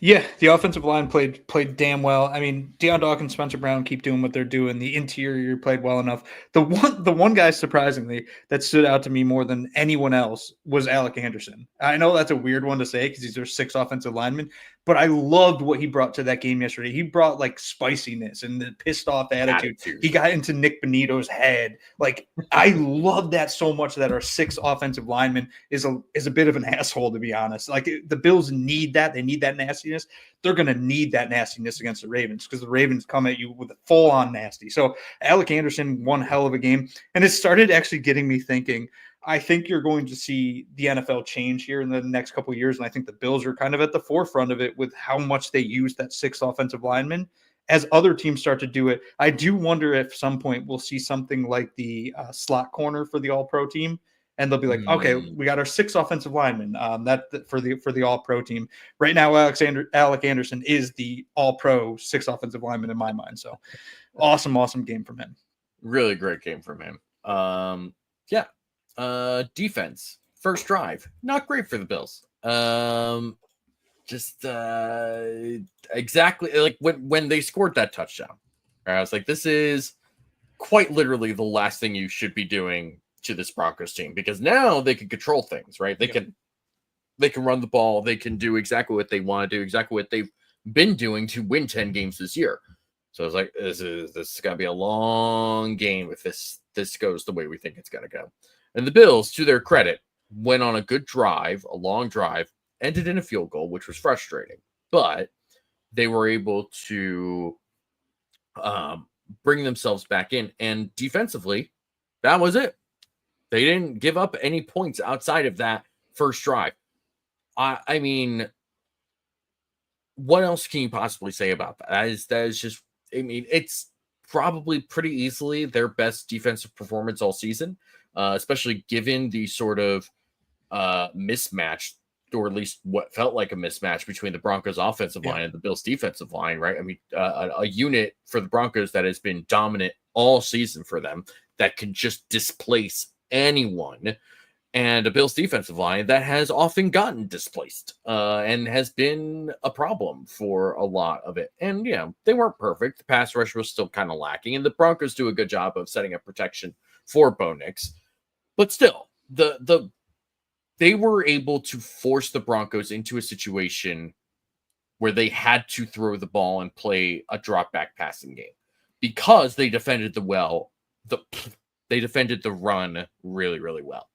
Yeah, the offensive line played damn well. I mean, Deion Dawkins, Spencer Brown keep doing what they're doing. The interior played well enough. The one guy surprisingly that stood out to me more than anyone else was Alec Anderson. I know that's a weird one to say because these are 6 offensive linemen, but I loved what he brought to that game yesterday. He brought like spiciness and the pissed off attitude. He got into Nick Benito's head. Like I love that so much that our 6 offensive linemen is a bit of an asshole, to be honest. Like the Bills need that. They need that nastiness. They're going to need that nastiness against the Ravens because the Ravens come at you with a full on nasty. So Alec Anderson, one hell of a game. And it started actually getting me thinking, I think you're going to see the NFL change here in the next couple of years. And I think the Bills are kind of at the forefront of it with how much they use that 6 offensive linemen. As other teams start to do it, I do wonder if some point we'll see something like the slot corner for the All-Pro team, and they'll be like, okay, we got our 6 offensive linemen that for the All-Pro team. Right now, Alec Anderson is the All-Pro 6 offensive lineman in my mind. So awesome game from him. Really great game from him. Yeah. Defense, first drive, not great for the Bills. Just exactly like when they scored that touchdown, I was like, this is quite literally the last thing you should be doing to this Broncos team, because now they can control things, right? They can run the ball, they can do exactly what they want to do, exactly what they've been doing to win 10 games this year. So I was like, this is gonna be a long game if this goes the way we think it's gonna go. And the Bills, to their credit, went on a good drive, a long drive, ended in a field goal, which was frustrating. But they were able to bring themselves back in. And defensively, that was it. They didn't give up any points outside of that first drive. I mean, what else can you possibly say about that? That is just, I mean, it's probably pretty easily their best defensive performance all season, especially given the sort of mismatch, or at least what felt like a mismatch between the Broncos offensive line and the Bills defensive line, right? I mean, a unit for the Broncos that has been dominant all season for them, that can just displace anyone, and a Bills defensive line that has often gotten displaced and has been a problem for a lot of it. And, they weren't perfect. The pass rush was still kind of lacking, and the Broncos do a good job of setting up protection for Bo Nix. But still, they were able to force the Broncos into a situation where they had to throw the ball and play a drop back passing game because they defended they defended the run really, really well.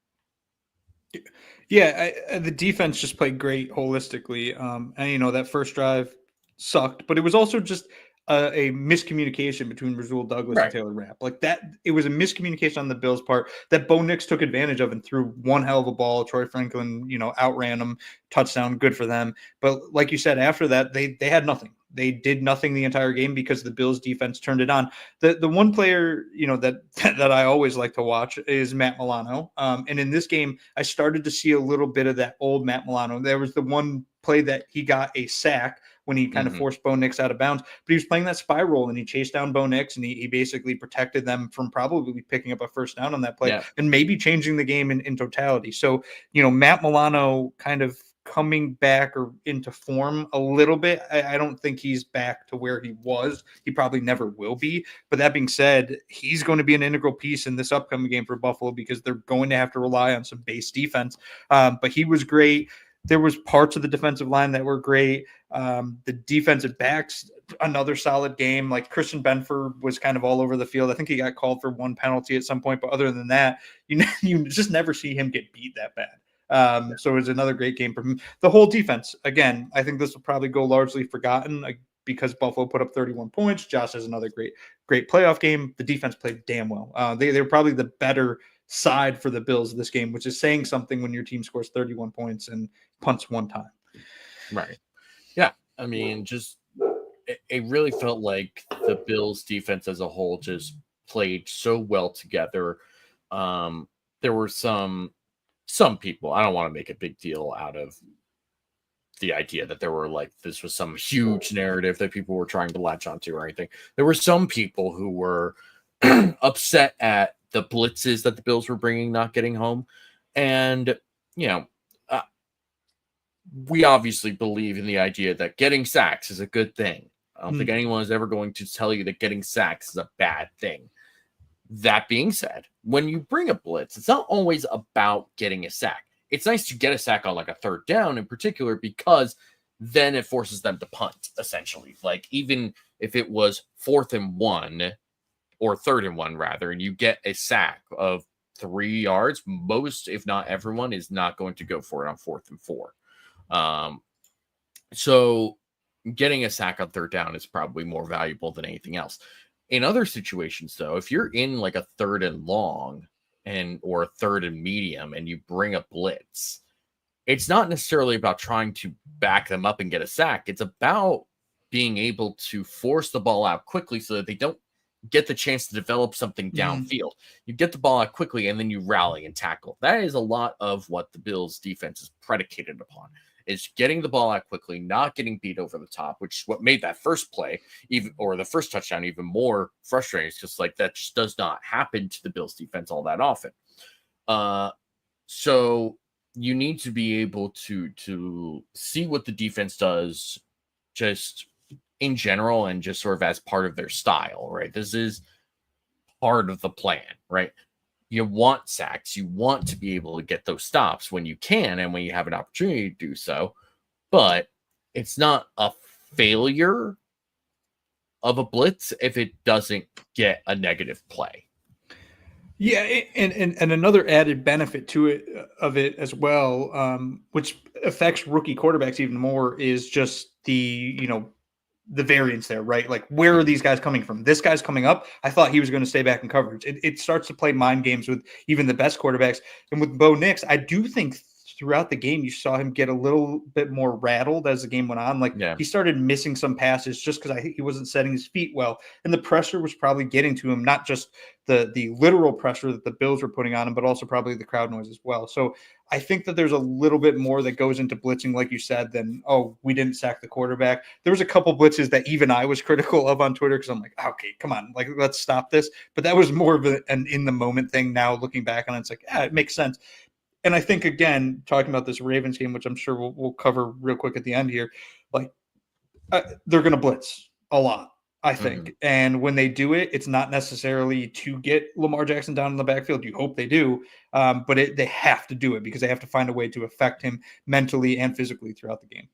Yeah, the defense just played great holistically. And that first drive sucked, but it was also just a miscommunication between Rasul Douglas and Taylor Rapp. Like that, it was a miscommunication on the Bills' part that Bo Nix took advantage of and threw one hell of a ball. Troy Franklin, outran him, touchdown, good for them. But like you said, after that, they had nothing. They did nothing the entire game because the Bills defense turned it on. The one player, that I always like to watch is Matt Milano. And in this game, I started to see a little bit of that old Matt Milano. There was the one play that he got a sack when he kind of forced Bo Nix out of bounds, but he was playing that spiral and he chased down Bo Nix and he basically protected them from probably picking up a first down on that play and maybe changing the game in totality. So, Matt Milano kind of coming back or into form a little bit. I don't think he's back to where he was. He probably never will be. But that being said, he's going to be an integral piece in this upcoming game for Buffalo because they're going to have to rely on some base defense. But he was great. There was parts of the defensive line that were great. The defensive backs, another solid game. Like Christian Benford was kind of all over the field. I think he got called for one penalty at some point, but other than that, you just never see him get beat that bad. So it was another great game from him. The whole defense, again, I think this will probably go largely forgotten because Buffalo put up 31 points. Josh has another great playoff game. The defense played damn well. They're probably the better side for the Bills this game, which is saying something when your team scores 31 points and punts one time. Right. Yeah. I mean, just it really felt like the Bills defense as a whole just played so well together. There were some people, I don't want to make a big deal out of the idea that there were this was some huge narrative that people were trying to latch onto or anything. There were some people who were upset at the blitzes that the Bills were bringing, not getting home. And, we obviously believe in the idea that getting sacks is a good thing. I don't think anyone is ever going to tell you that getting sacks is a bad thing. That being said, when you bring a blitz, it's not always about getting a sack. It's nice to get a sack on like a third down in particular, because then it forces them to punt, essentially. Like, even if it was 4th and 1 or 3rd and 1 rather, and you get a sack of 3 yards, most, if not everyone, is not going to go for it on 4th and 4. So getting a sack on 3rd down is probably more valuable than anything else. In other situations, though, if you're in like a 3rd and long or a 3rd and medium and you bring a blitz, it's not necessarily about trying to back them up and get a sack. It's about being able to force the ball out quickly so that they don't get the chance to develop something downfield. You get the ball out quickly and then you rally and tackle. That is a lot of what the Bills defense is predicated upon, is getting the ball out quickly, not getting beat over the top, which is what made that first play or the first touchdown even more frustrating. It's just like, that just does not happen to the Bills defense all that often. So you need to be able to see what the defense does just in general and just sort of as part of their style, right? This is part of the plan, right? You want sacks. You want to be able to get those stops when you can and when you have an opportunity to do so. But it's not a failure of a blitz if it doesn't get a negative play. Yeah, and another added benefit to it of it as well, which affects rookie quarterbacks even more, is just the variance there, right? Like, where are these guys coming from? This guy's coming up. I thought he was going to stay back in coverage. It starts to play mind games with even the best quarterbacks. And with Bo Nix, I do think throughout the game, you saw him get a little bit more rattled as the game went on. Like, he started missing some passes just because I think he wasn't setting his feet well. And the pressure was probably getting to him, not just the literal pressure that the Bills were putting on him, but also probably the crowd noise as well. So I think that there's a little bit more that goes into blitzing, like you said, than, oh, we didn't sack the quarterback. There was a couple blitzes that even I was critical of on Twitter because I'm like, okay, come on, like, let's stop this. But that was more of an in the moment thing. Now looking back on it, it's like, yeah, it makes sense. And I think, again, talking about this Ravens game, which I'm sure we'll cover real quick at the end here, like, they're going to blitz a lot, I think. And when they do it, it's not necessarily to get Lamar Jackson down in the backfield. You hope they do, but they have to do it because they have to find a way to affect him mentally and physically throughout the game.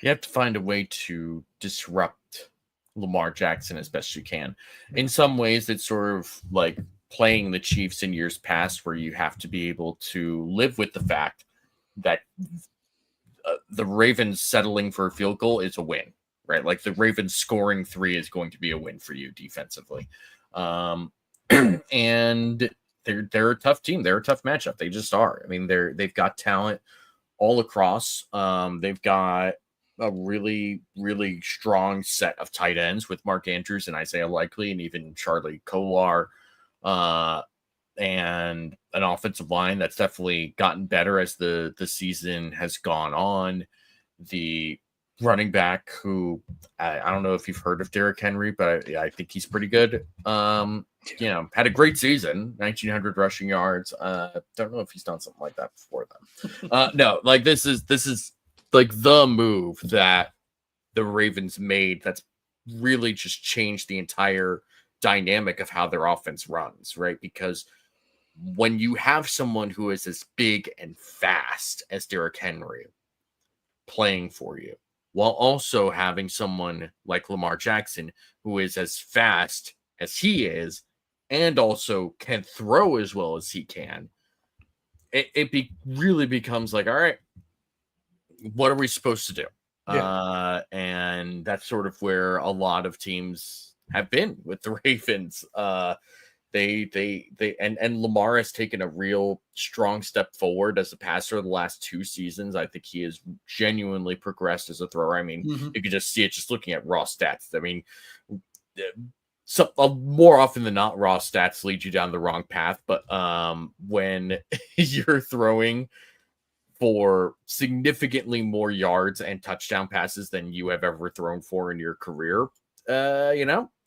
You have to find a way to disrupt Lamar Jackson as best you can. In some ways, it's sort of like playing the Chiefs in years past, where you have to be able to live with the fact that the Ravens settling for a field goal is a win, right? Like, the Ravens scoring 3 is going to be a win for you defensively. And they're a tough team. They're a tough matchup. They just are. I mean, they've got talent all across. They've got a really, really strong set of tight ends with Mark Andrews and Isaiah Likely and even Charlie Kolar. And an offensive line that's definitely gotten better as the season has gone on. The running back, who I don't know if you've heard of Derrick Henry, but I think he's pretty good. Had a great season, 1,900 rushing yards. Don't know if he's done something like that before then. No, like, this is like the move that the Ravens made that's really just changed the entire dynamic of how their offense runs, right? Because when you have someone who is as big and fast as Derrick Henry playing for you, while also having someone like Lamar Jackson who is as fast as he is and also can throw as well as he can, it really becomes like, all right, what are we supposed to do? Yeah. And that's sort of where a lot of teams have been with the Ravens. And Lamar has taken a real strong step forward as a passer the last 2 seasons. I think he has genuinely progressed as a thrower. I mean, you could just see it just looking at raw stats. I mean, more often than not, raw stats lead you down the wrong path. But when you're throwing for significantly more yards and touchdown passes than you have ever thrown for in your career,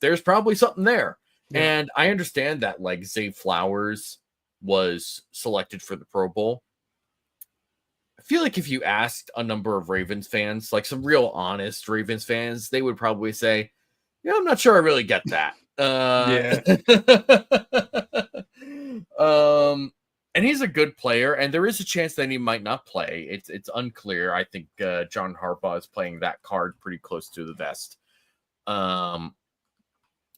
there's probably something there. Yeah. And I understand that, like, Zay Flowers was selected for the Pro Bowl. feel like if you asked a number of Ravens fans, like some real honest Ravens fans, they would probably say, "Yeah, I'm not sure I really get that." Yeah. And he's a good player, and there is a chance that he might not play. It's unclear. I think John Harbaugh is playing that card pretty close to the vest.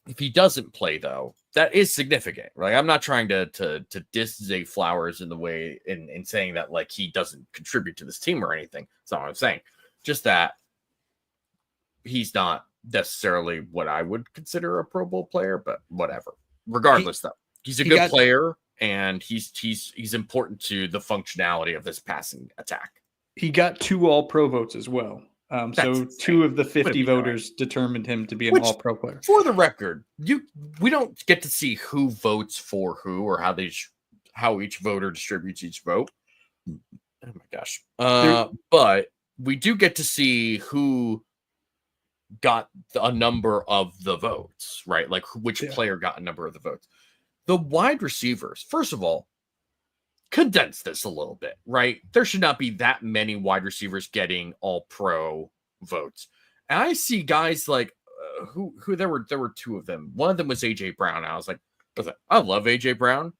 If he doesn't play, though, that is significant, right? I'm not trying to diss Zay Flowers in the way in saying that like he doesn't contribute to this team or anything. That's not what I'm saying. Just that he's not necessarily what I would consider a Pro Bowl player, but whatever. Regardless, though, he's a good player, and he's important to the functionality of this passing attack. He got 2 All-Pro votes as well. So insane. 2 of the 50 voters determined him to be an All-Pro player. For the record, we don't get to see who votes for who or how each voter distributes each vote. Oh my gosh! But we do get to see who got a number of the votes, right? Like which player got a number of the votes. The wide receivers, first of all, condense this a little bit, right? There should not be that many wide receivers getting all pro votes. And I see guys like who there were 2 of them. One of them was AJ Brown. I was like, I love AJ Brown.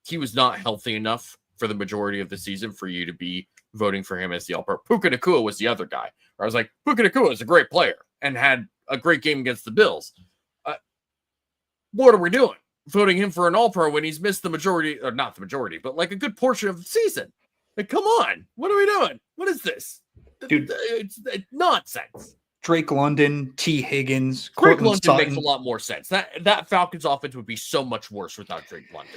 He was not healthy enough for the majority of the season for you to be voting for him as the all pro. Puka Nacua was the other guy. I was like, Puka Nacua is a great player and had a great game against the Bills. What are we doing? Voting him for an all-pro when he's missed the majority, or not the majority, but like a good portion of the season. Like, come on. What are we doing? What is this? Dude, it's nonsense. Drake London, T. Higgins, Drake London makes a lot more sense. That Falcons offense would be so much worse without Drake London.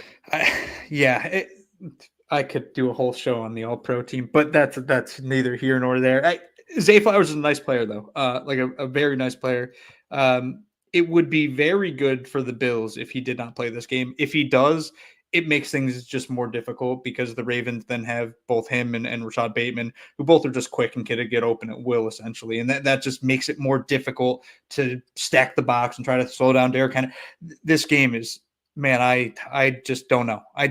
I could do a whole show on the all-pro team, but that's neither here nor there. Zay Flowers is a nice player, though. Like a very nice player. It would be very good for the Bills if he did not play this game. If he does, it makes things just more difficult because the Ravens then have both him and Rashad Bateman, who both are just quick and can get open at will, essentially. And that just makes it more difficult to stack the box and try to slow down Derrick Henry. This game is, man, I just don't know. I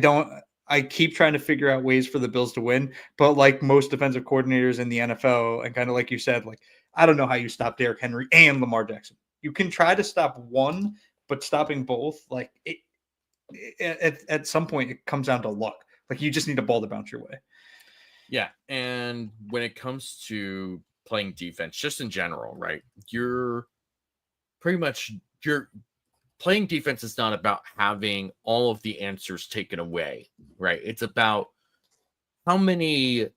keep trying to figure out ways for the Bills to win, but like most defensive coordinators in the NFL, and kind of like you said, like, I don't know how you stop Derrick Henry and Lamar Jackson. You can try to stop one, but stopping both, like at some point, it comes down to luck. Like you just need a ball to bounce your way. Yeah, and when it comes to playing defense, just in general, right? You're playing defense is not about having all of the answers taken away, right? It's about how many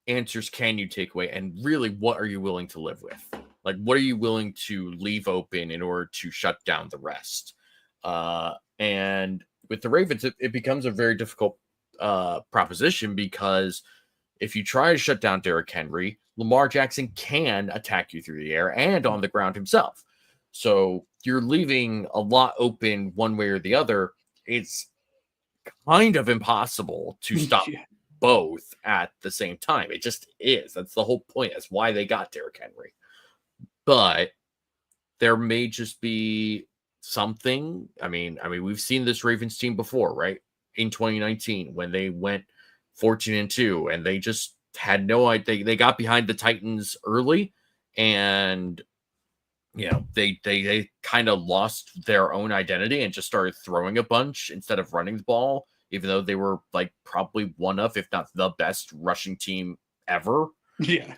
answers can you take away, and really, what are you willing to live with? Like, what are you willing to leave open in order to shut down the rest? And with the Ravens, it becomes a very difficult proposition because if you try to shut down Derrick Henry, Lamar Jackson can attack you through the air and on the ground himself. So you're leaving a lot open one way or the other. It's kind of impossible to stop both at the same time. It just is. That's the whole point. That's why they got Derrick Henry. But there may just be something. I mean, we've seen this Ravens team before, right? In 2019, when they went 14-2, and they just had no idea. They got behind the Titans early, and they kind of lost their own identity and just started throwing a bunch instead of running the ball, even though they were like probably one of, if not the best rushing team ever. Yeah.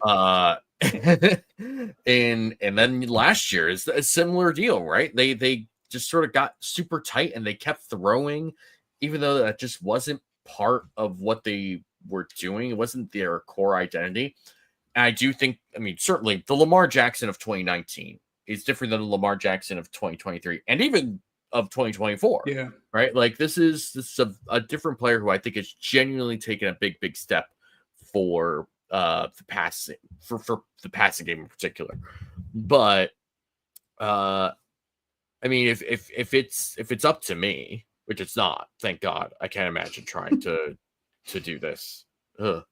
And then last year is a similar deal, right? They just sort of got super tight and they kept throwing, even though that just wasn't part of what they were doing. It wasn't their core identity. And I do think, certainly the Lamar Jackson of 2019 is different than the Lamar Jackson of 2023 and even of 2024. Yeah. Right. Like this is a different player who I think has genuinely taken a big step for the passing for the passing game in particular. But if it's up to me, which it's not, thank God, I can't imagine trying to do this. Yeah.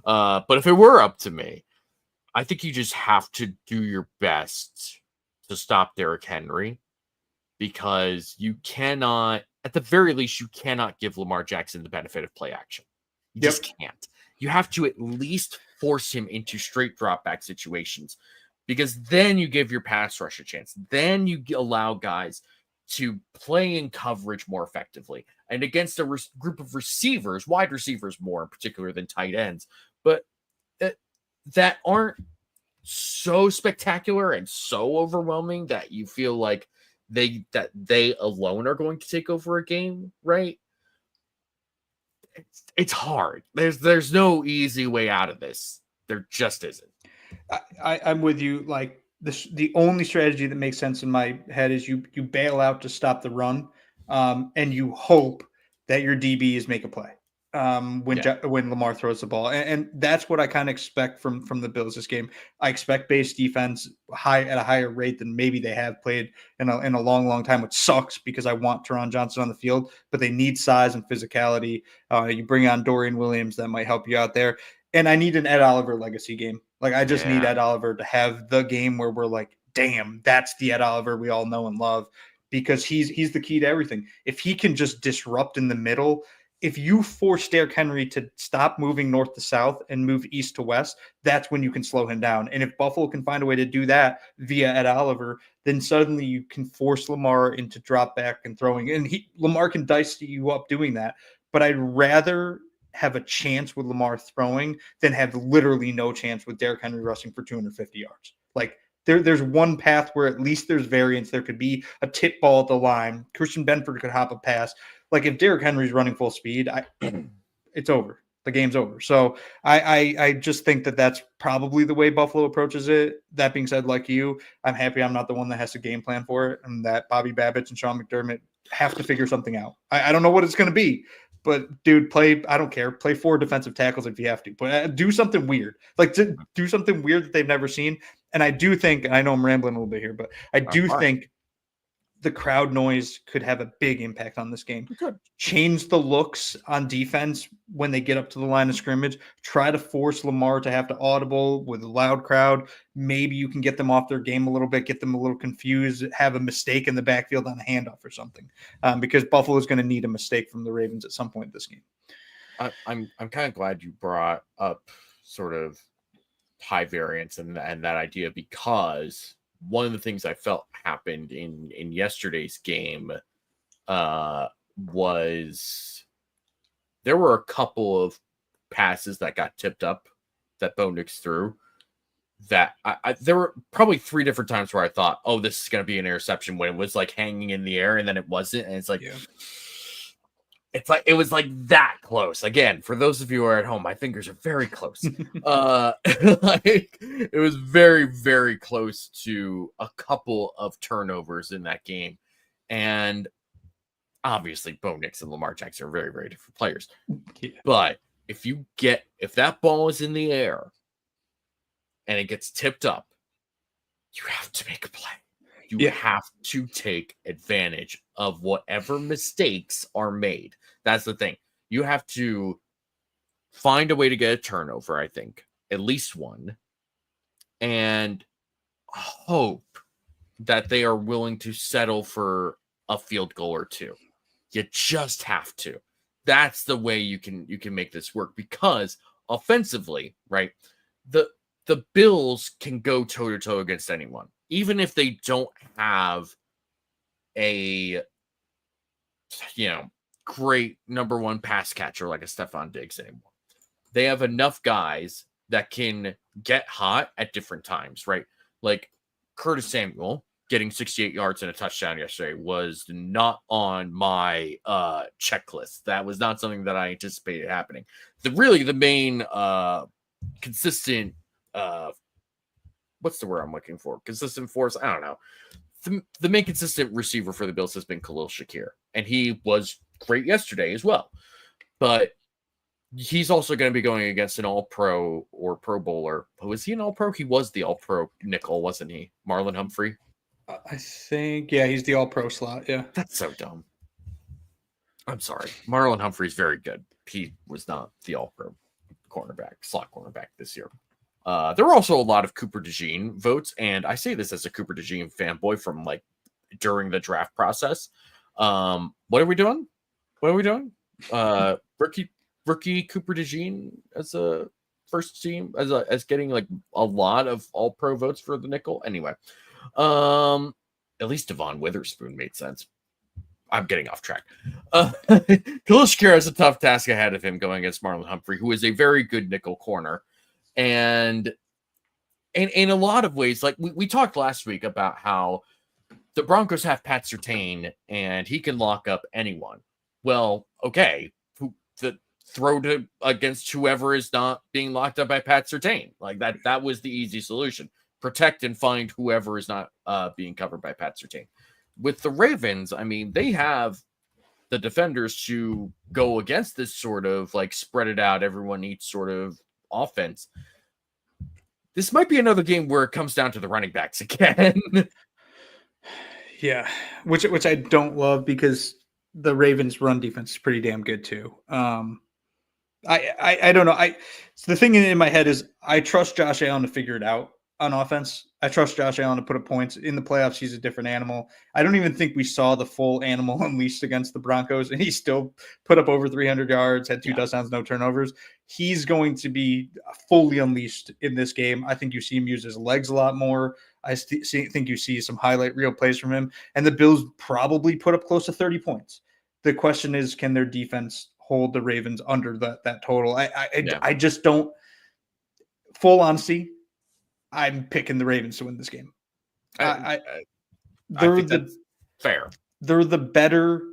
But if it were up to me, I think you just have to do your best to stop Derrick Henry, because you cannot, at the very least, you cannot give Lamar Jackson the benefit of play action. You just can't. you have to at least force him into straight drop back situations, because then you give your pass rush a chance. Then you allow guys to play in coverage more effectively, and against a group of receivers, wide receivers more in particular than tight ends, but that aren't so spectacular and so overwhelming that you feel like they alone are going to take over a game, right? It's hard. There's no easy way out of this. There just isn't. I'm with you. Like the only strategy that makes sense in my head is you bail out to stop the run, and you hope that your DBs make a play when Lamar throws the ball, and that's what I kind of expect from the Bills this game. I expect base defense at a higher rate than maybe they have played in a long time, which sucks because I want Teron Johnson on the field, but they need size and physicality. You bring on Dorian Williams, that might help you out there. And I need an Ed Oliver legacy game. Like, I just need Ed Oliver to have the game where we're like, damn, that's the Ed Oliver we all know and love, because he's the key to everything. If he can just disrupt in the middle, if you force Derrick Henry to stop moving north to south and move east to west, that's when you can slow him down. And if Buffalo can find a way to do that via Ed Oliver, then suddenly you can force Lamar into drop back and throwing. And Lamar can dice you up doing that. But I'd rather have a chance with Lamar throwing than have literally no chance with Derrick Henry rushing for 250 yards. Like, there's one path where at least there's variance. There could be a tip ball at the line. Christian Benford could hop a pass. Like, if Derrick Henry's running full speed, it's over. The game's over. So I just think that that's probably the way Buffalo approaches it. That being said, like you, I'm happy I'm not the one that has to game plan for it, and that Bobby Babbitt and Sean McDermott have to figure something out. I don't know what it's going to be. But dude, I don't care. Play 4 defensive tackles if you have to. But do something weird. Like, to do something weird that they've never seen. And I do think, and I know I'm rambling a little bit here, but I do think the crowd noise could have a big impact on this game. Change the looks on defense when they get up to the line of scrimmage. Try to force Lamar to have to audible with a loud crowd. Maybe you can get them off their game a little bit, get them a little confused, have a mistake in the backfield on a handoff or something, because Buffalo is going to need a mistake from the Ravens at some point this game. I'm kind of glad you brought up sort of high variance and that idea, because one of the things I felt happened in yesterday's game was there were a couple of passes that got tipped up that Bo Nix threw that there were probably 3 different times where I thought, oh, this is going to be an interception, when it was like hanging in the air, and then it wasn't. And it's like, it was like that close. Again, for those of you who are at home, my fingers are very close. It was very, very close to a couple of turnovers in that game. And obviously, Bo Nix and Lamar Jackson are very, very different players. Yeah. But if that ball is in the air and it gets tipped up, you have to make a play. You have to take advantage of whatever mistakes are made. That's the thing. You have to find a way to get a turnover, I think, at least one, and hope that they are willing to settle for a field goal or 2. You just have to. That's the way you can make this work, because offensively, right, the Bills can go toe-to-toe against anyone. Even if they don't have a, great number 1 pass catcher like a Stephon Diggs anymore, they have enough guys that can get hot at different times, right? Like Curtis Samuel getting 68 yards and a touchdown yesterday was not on my checklist. That was not something that I anticipated happening. The main consistent what's the word I'm looking for? Consistent force? I don't know. The main consistent receiver for the Bills has been Khalil Shakir, and he was great yesterday as well. But he's also going to be going against an All-Pro or Pro Bowler. Was he an All-Pro? He was the All-Pro nickel, wasn't he? Marlon Humphrey? I think, yeah, he's the All-Pro slot, yeah. That's so dumb. I'm sorry. Marlon Humphrey's very good. He was not the All-Pro slot cornerback this year. There were also a lot of Cooper DeJean votes, and I say this as a Cooper DeJean fanboy from like during the draft process. What are we doing? Rookie rookie Cooper DeJean as a first team, as getting like a lot of all pro votes for the nickel. Anyway, at least Devon Witherspoon made sense. I'm getting off track. Khalil Shakir has a tough task ahead of him going against Marlon Humphrey, who is a very good nickel corner. And in a lot of ways, like we talked last week about how the Broncos have Pat Surtain and he can lock up anyone. Well, okay, throw to against whoever is not being locked up by Pat Surtain. Like that was the easy solution. Protect and find whoever is not being covered by Pat Surtain. With the Ravens, I mean, they have the defenders to go against this sort of like spread it out, everyone eats sort of offense. This might be another game where it comes down to the running backs again. Yeah, which I don't love because the Ravens' run defense is pretty damn good too. I don't know. So the thing in my head is I trust Josh Allen to figure it out on offense. I trust Josh Allen to put up points in the playoffs. He's a different animal. I don't even think we saw the full animal unleashed against the Broncos, and he still put up over 300 yards, had two touchdowns, no turnovers. He's going to be fully unleashed in this game. I think you see him use his legs a lot more. I think you see some highlight reel plays from him, and the Bills probably put up close to 30 points. The question is, can their defense hold the Ravens under that total? I just don't. Full honesty, I'm picking the Ravens to win this game. I think that's fair. They're the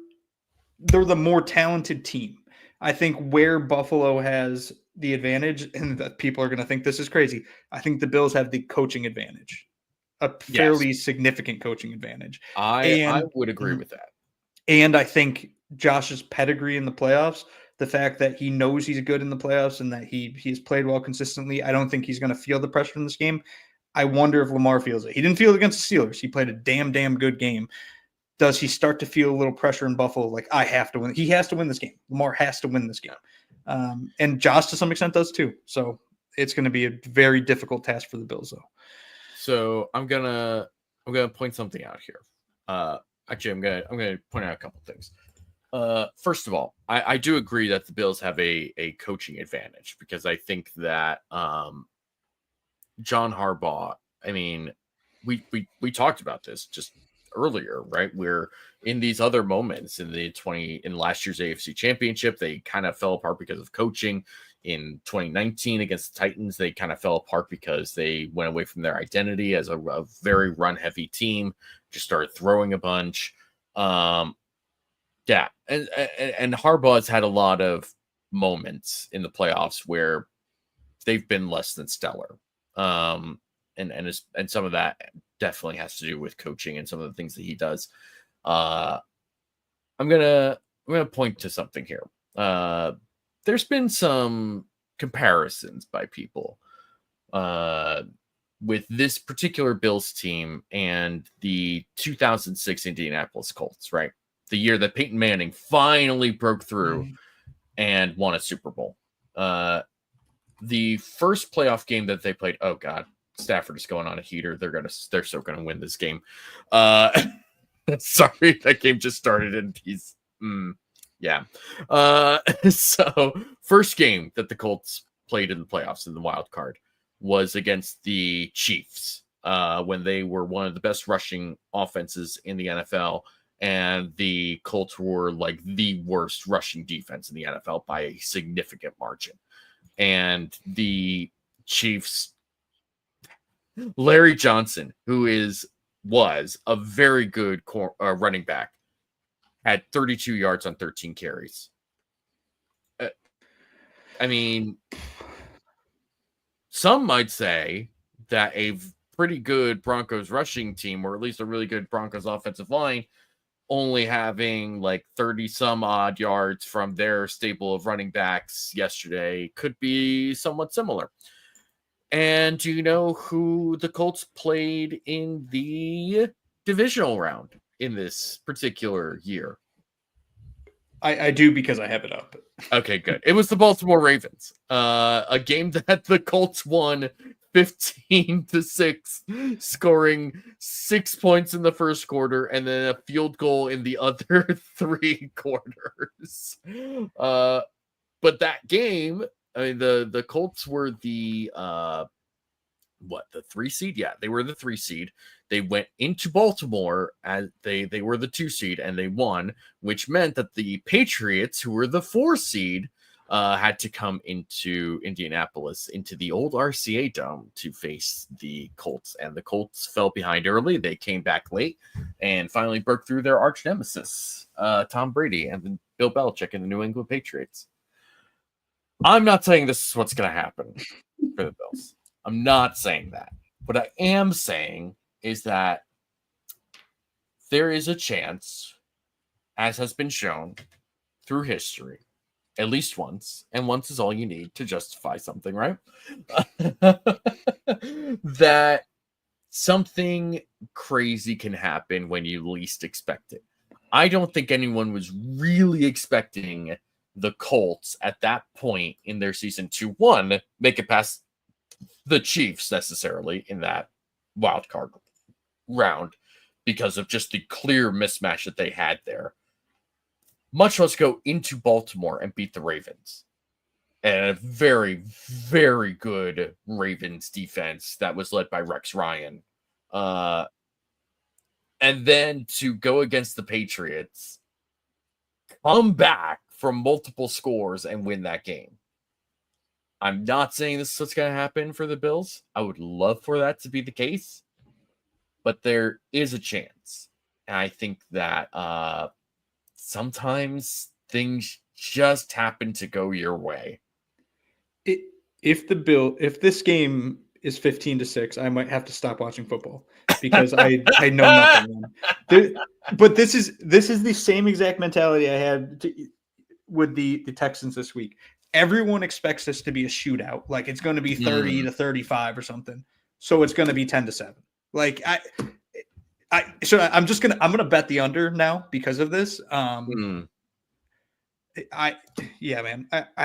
more talented team. I think where Buffalo has the advantage, and that people are going to think this is crazy, I think the Bills have the coaching advantage, a fairly significant coaching advantage. I would agree with that. And I think Josh's pedigree in the playoffs, the fact that he knows he's good in the playoffs and that he's played well consistently, I don't think he's going to feel the pressure in this game. I wonder if Lamar feels it. He didn't feel it against the Steelers. He played a damn good game. Does he start to feel a little pressure in Buffalo? Like, I have to win. He has to win this game. Lamar has to win this game. And Josh, to some extent, does too. So it's going to be a very difficult task for the Bills, though. So I'm gonna point something out here. Actually, I'm gonna point out a couple things. First of all, I do agree that the Bills have a coaching advantage because I think that John Harbaugh. I mean, we talked about this just earlier, right? Where in these other moments in last year's AFC Championship, they kind of fell apart because of coaching. In 2019 against the Titans, they kind of fell apart because they went away from their identity as a very run-heavy team, just started throwing a bunch. And Harbaugh has had a lot of moments in the playoffs where they've been less than stellar. And some of that definitely has to do with coaching and some of the things that he does. I'm gonna point to something here. There's been some comparisons by people with this particular Bills team and the 2006 Indianapolis Colts, right? The year that Peyton Manning finally broke through and won a Super Bowl. The first playoff game that they played, oh God, Stafford is going on a heater. They're so gonna win this game. Sorry, that game just started and he's so first game that the Colts played in the playoffs in the wild card was against the Chiefs when they were one of the best rushing offenses in the NFL, and the Colts were like the worst rushing defense in the NFL by a significant margin. And the Chiefs, Larry Johnson, who was a very good running back, had 32 yards on 13 carries. I mean, some might say that a pretty good Broncos rushing team, or at least a really good Broncos offensive line, only having like 30 some odd yards from their stable of running backs yesterday could be somewhat similar. And do you know who the Colts played in the divisional round in this particular year? I do because I have it up. Okay, good. It was the Baltimore Ravens. A game that the Colts won 15-6, scoring 6 points in the first quarter and then a field goal in the other 3 quarters. But that game, I mean, the Colts were the 3 seed? Yeah, they were the 3 seed. They went into Baltimore as they were the 2 seed and they won, which meant that the Patriots, who were the 4 seed, had to come into Indianapolis, into the old RCA Dome to face the Colts. And the Colts fell behind early. They came back late and finally broke through their arch nemesis, Tom Brady and then Bill Belichick and the New England Patriots. I'm not saying this is what's going to happen for the Bills. I'm not saying that. What I am saying is that there is a chance, as has been shown through history, at least once, and once is all you need to justify something, right? That something crazy can happen when you least expect it. I don't think anyone was really expecting the Colts at that point in their season to, one, make it past the Chiefs necessarily in that wild card round because of just the clear mismatch that they had there. Much less go into Baltimore and beat the Ravens. And a very, very good Ravens defense that was led by Rex Ryan. And then to go against the Patriots, come back from multiple scores and win that game. I'm not saying this is what's going to happen for the Bills. I would love for that to be the case, but there is a chance. And I think that sometimes things just happen to go your way. If this game is 15-6, I might have to stop watching football because I know nothing. But this is the same exact mentality I had with the Texans this week. Everyone expects this to be a shootout, like it's going to be 30-35 or something. So it's going to be 10-7. Like I'm gonna bet the under now because of this. Man, I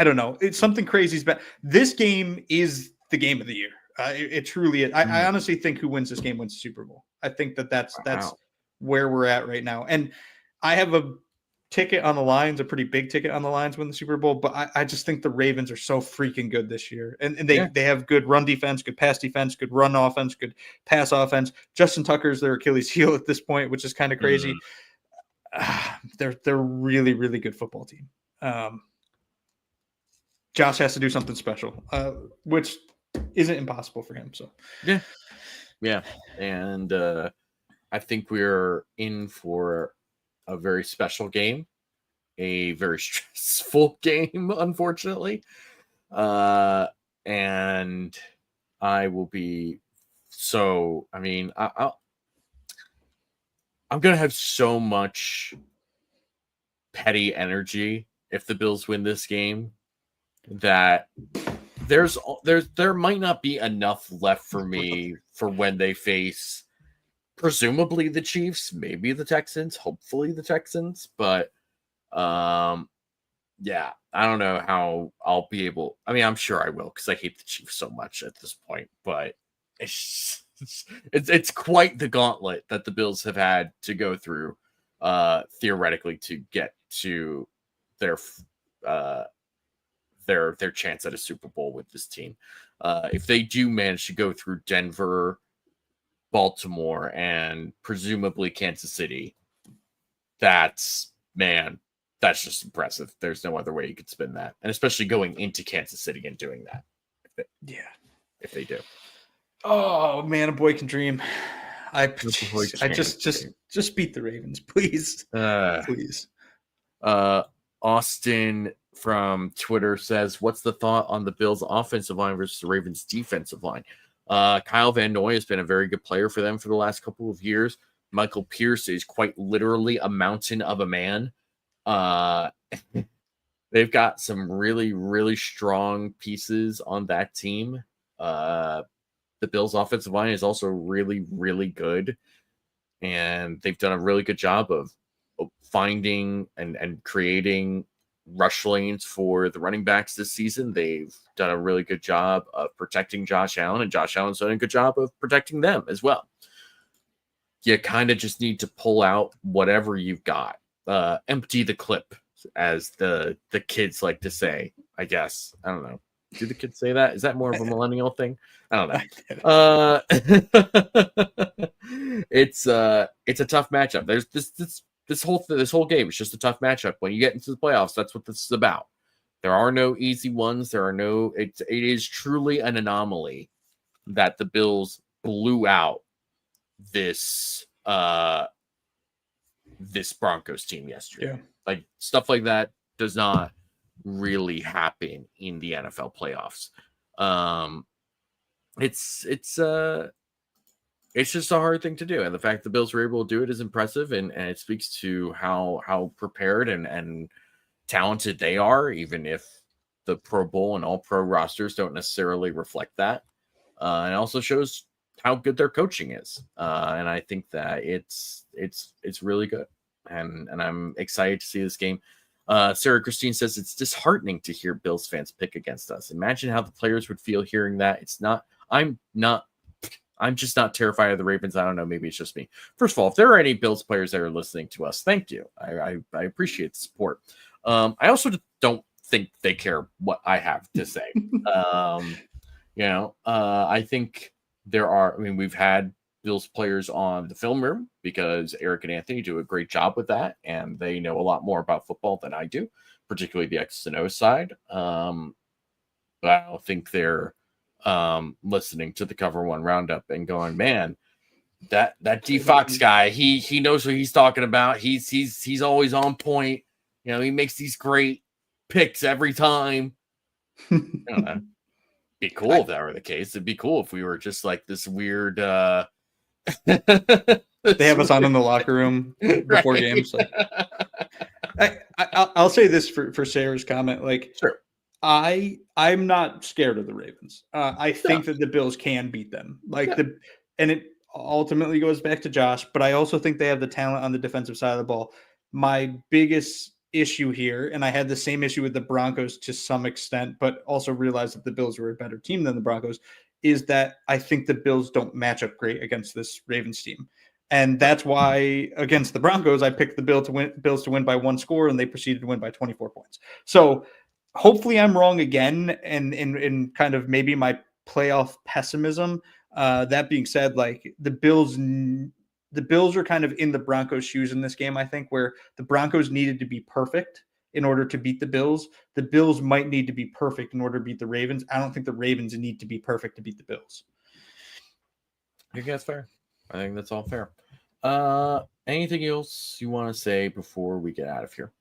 don't know. It's something crazy's bet. This game is the game of the year. It truly is. I honestly think who wins this game wins the Super Bowl. I think that's where we're at right now. And I have a ticket on the lines, a pretty big ticket on the lines win the Super Bowl, but I just think the Ravens are so freaking good this year. And they have good run defense, good pass defense, good run offense, good pass offense. Justin Tucker's their Achilles heel at this point, which is kind of crazy. They're really, really good football team. Josh has to do something special, which isn't impossible for him. So yeah. And I think we're in for a very special game, a very stressful game, unfortunately. And I will be I'm going to have so much petty energy if the Bills win this game that there might not be enough left for me for when they face presumably the Chiefs, maybe the Texans, hopefully the Texans, but I don't know how I'll be able. I mean, I'm sure I will because I hate the Chiefs so much at this point, but it's quite the gauntlet that the Bills have had to go through theoretically to get to their chance at a Super Bowl with this team. If they do manage to go through Denver, Baltimore, and presumably Kansas City, that's just impressive. There's no other way you could spin that. And especially going into Kansas City and doing that. If they do. Oh man, a boy can dream. Just beat the Ravens, please. Please. Austin from Twitter says, what's the thought on the Bills offensive line versus the Ravens defensive line? Kyle Van Noy has been a very good player for them for the last couple of years. Michael Pierce is quite literally a mountain of a man. They've got some really, really strong pieces on that team. The Bills offensive line is also really, really good. And they've done a really good job of finding and creating rush lanes for the running backs this season. They've done a really good job of protecting Josh Allen, and Josh Allen's done a good job of protecting them as well. You kind of just need to pull out whatever you've got. Empty the clip, as the kids like to say. I guess. I don't know. Do the kids say that? Is that more of a millennial thing? I don't know. It's a tough matchup. There's this whole game is just a tough matchup. When you get into the playoffs, that's what this is about. There are no easy ones. There are no. It is truly an anomaly that the Bills blew out this this Broncos team yesterday. Yeah. Like stuff like that does not really happen in the NFL playoffs. It's just a hard thing to do, and the fact the Bills were able to do it is impressive, and it speaks to how prepared and talented they are, even if the Pro Bowl and all pro rosters don't necessarily reflect that. And also shows how good their coaching is. And I think that it's really good. And I'm excited to see this game. Sarah Christine says it's disheartening to hear Bills fans pick against us. Imagine how the players would feel hearing that. I'm just not terrified of the Ravens. I don't know. Maybe it's just me. First of all, if there are any Bills players that are listening to us, thank you. I appreciate the support. I also don't think they care what I have to say. I think we've had Bills players on the film room because Eric and Anthony do a great job with that, and they know a lot more about football than I do, particularly the X and O side. But I don't think they're listening to the Cover One Roundup and going, man, that D Fox guy, he knows what he's talking about. He's always on point. He makes these great picks every time. I don't know. Be cool if that were the case. It'd be cool if we were just like this weird they have us on in the locker room before games. I'll say this for Sarah's comment. Like, sure. I'm not scared of the Ravens. I think that the Bills can beat them. And it ultimately goes back to Josh, but I also think they have the talent on the defensive side of the ball. My biggest issue here, and I had the same issue with the Broncos to some extent, but also realized that the Bills were a better team than the Broncos, is that I think the Bills don't match up great against this Ravens team. And that's why against the Broncos, I picked the Bills to win by 1 score, and they proceeded to win by 24 points. So hopefully I'm wrong again, and in kind of maybe my playoff pessimism. That being said, like the Bills are kind of in the Broncos' shoes in this game, I think, where the Broncos needed to be perfect in order to beat the Bills. The Bills might need to be perfect in order to beat the Ravens. I don't think the Ravens need to be perfect to beat the Bills. I think that's fair. I think that's all fair. Anything else you want to say before we get out of here?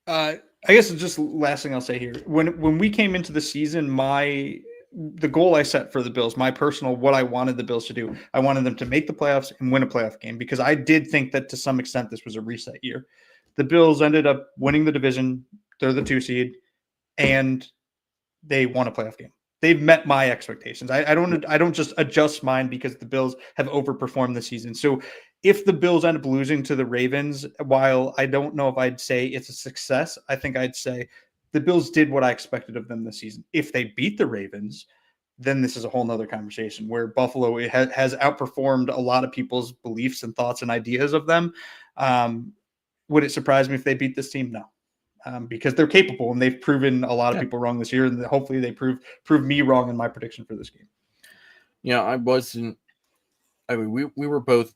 I guess it's just last thing I'll say here. When we came into the season, the goal I set for the Bills, my personal, what I wanted the Bills to do, I wanted them to make the playoffs and win a playoff game, because I did think that to some extent this was a reset year. The Bills ended up winning the division. They're the 2 seed, and they won a playoff game. They've met my expectations. I don't just adjust mine because the Bills have overperformed this season. So if the Bills end up losing to the Ravens, while I don't know if I'd say it's a success, I think I'd say the Bills did what I expected of them this season. If they beat the Ravens, then this is a whole nother conversation where Buffalo has outperformed a lot of people's beliefs and thoughts and ideas of them. Would it surprise me if they beat this team? No. Because they're capable, and they've proven a lot of people wrong this year, and hopefully they prove me wrong in my prediction for this game. We were both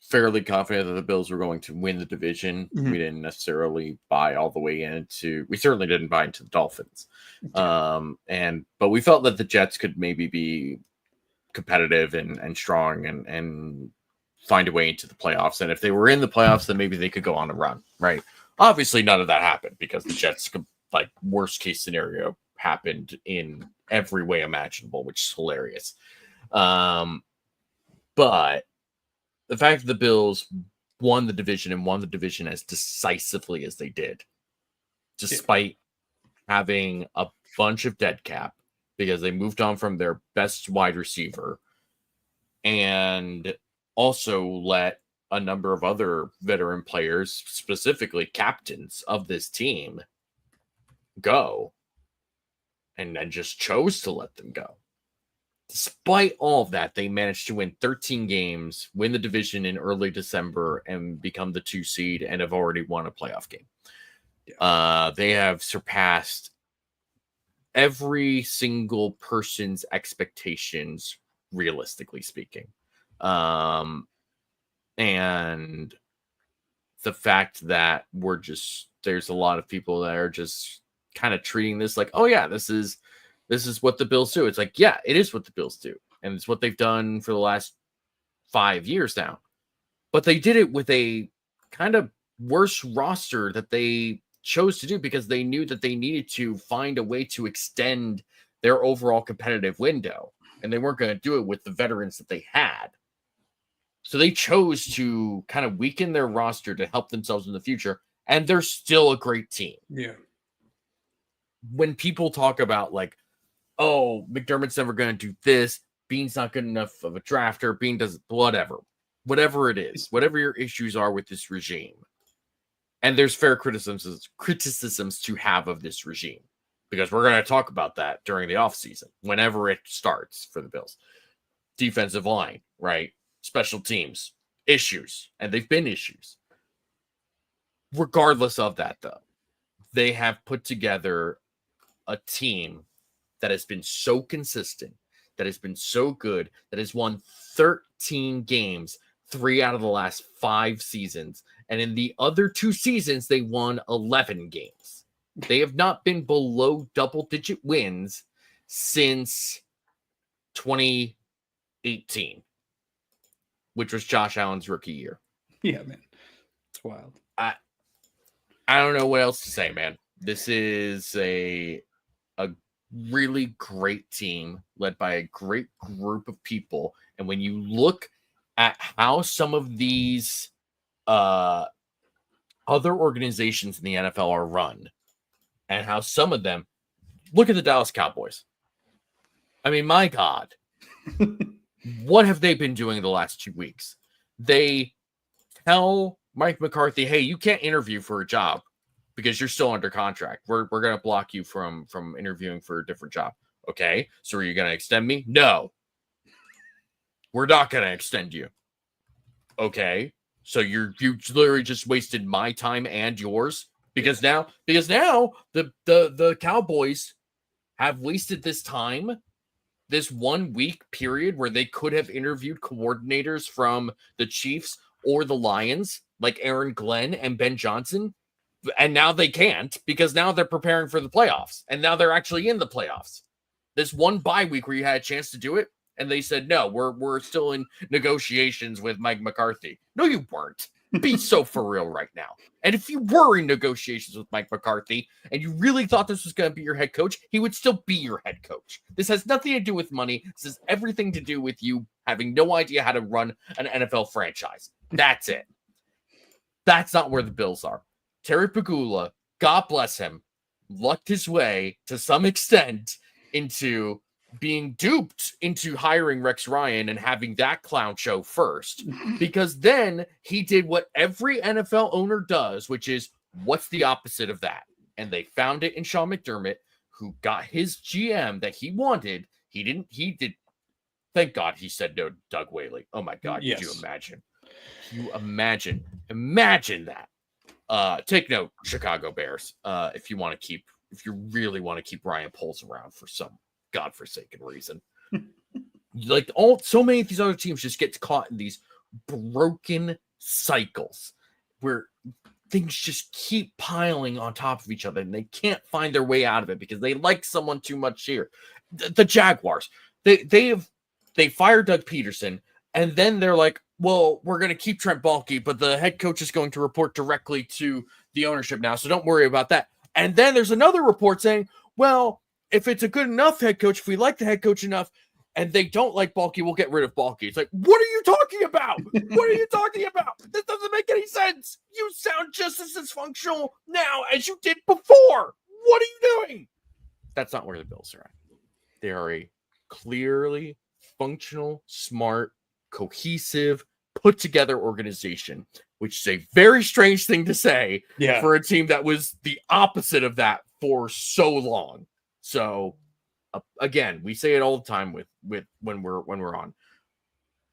fairly confident that the Bills were going to win the division. Mm-hmm. We didn't necessarily buy all the way into. We certainly didn't buy into the Dolphins, but we felt that the Jets could maybe be competitive and strong and find a way into the playoffs. And if they were in the playoffs, then maybe they could go on a run, right? Obviously, none of that happened because the Jets, worst case scenario, happened in every way imaginable, which is hilarious. But the fact that the Bills won the division as decisively as they did, despite having a bunch of dead cap because they moved on from their best wide receiver and also let a number of other veteran players, specifically captains of this team, go, and then just chose to let them go. Despite all of that, they managed to win 13 games, win the division in early December, and become the 2 seed and have already won a playoff game. They have surpassed every single person's expectations, realistically speaking. And the fact that there's a lot of people that are just kind of treating this like, oh yeah, this is what the Bills do. It's like, yeah, it is what the Bills do. And it's what they've done for the last 5 years now. But they did it with a kind of worse roster that they chose to do because they knew that they needed to find a way to extend their overall competitive window. And they weren't going to do it with the veterans that they had. So they chose to kind of weaken their roster to help themselves in the future. And they're still a great team. Yeah. When people talk about like, oh, McDermott's never going to do this, Beane's not good enough of a drafter, Beane does whatever it is, whatever your issues are with this regime. And there's fair criticisms to have of this regime, because we're going to talk about that during the offseason, whenever it starts for the Bills. Defensive line, right? Special teams, issues, and they've been issues. Regardless of that, though, they have put together a team that has been so consistent, that has been so good, that has won 13 games, 3 out of the last 5 seasons. And in the other 2 seasons, they won 11 games. They have not been below double-digit wins since 2018, which was Josh Allen's rookie year. Yeah, man. It's wild. I don't know what else to say, man. This is a really great team led by a great group of people. And when you look at how some of these other organizations in the NFL are run, and how some of them, look at the Dallas Cowboys. I mean, my God, what have they been doing the last 2 weeks? They tell Mike McCarthy, hey, you can't interview for a job because you're still under contract. We're going to block you from interviewing for a different job. Okay, so are you going to extend me? No. We're not going to extend you. Okay, so you literally just wasted my time and yours because now the Cowboys have wasted this time, this 1 week period where they could have interviewed coordinators from the Chiefs or the Lions, like Aaron Glenn and Ben Johnson. And now they can't, because now they're preparing for the playoffs. And now they're actually in the playoffs. This one bye week where you had a chance to do it, and they said, no, we're still in negotiations with Mike McCarthy. No, you weren't. Be so for real right now. And if you were in negotiations with Mike McCarthy and you really thought this was going to be your head coach, he would still be your head coach. This has nothing to do with money. This has everything to do with you having no idea how to run an NFL franchise. That's it. That's not where the Bills are. Terry Pegula, God bless him, lucked his way to some extent into being duped into hiring Rex Ryan and having that clown show first, because then he did what every NFL owner does, which is, what's the opposite of that? And they found it in Sean McDermott, who got his GM that he wanted. He did. Thank God he said no to Doug Whaley. Oh my God. Yes. Could you imagine? Imagine that. Take note, Chicago Bears. If you really want to keep Ryan Poles around for some godforsaken reason. Like so many of these other teams just get caught in these broken cycles where things just keep piling on top of each other and they can't find their way out of it because they like someone too much here. The Jaguars, they fired Doug Peterson, and then they're like, well, we're going to keep Trent Baalke, but the head coach is going to report directly to the ownership now, so don't worry about that. And then there's another report saying, well, if it's a good enough head coach, if we like the head coach enough, and they don't like Baalke, we'll get rid of Baalke. It's like, what are you talking about? What are you talking about? This doesn't make any sense. You sound just as dysfunctional now as you did before. What are you doing? That's not where the Bills are at. They are a clearly functional, smart, cohesive, put together organization, which is a very strange thing to say for a team that was the opposite of that for so long. So again, we say it all the time with when we're on.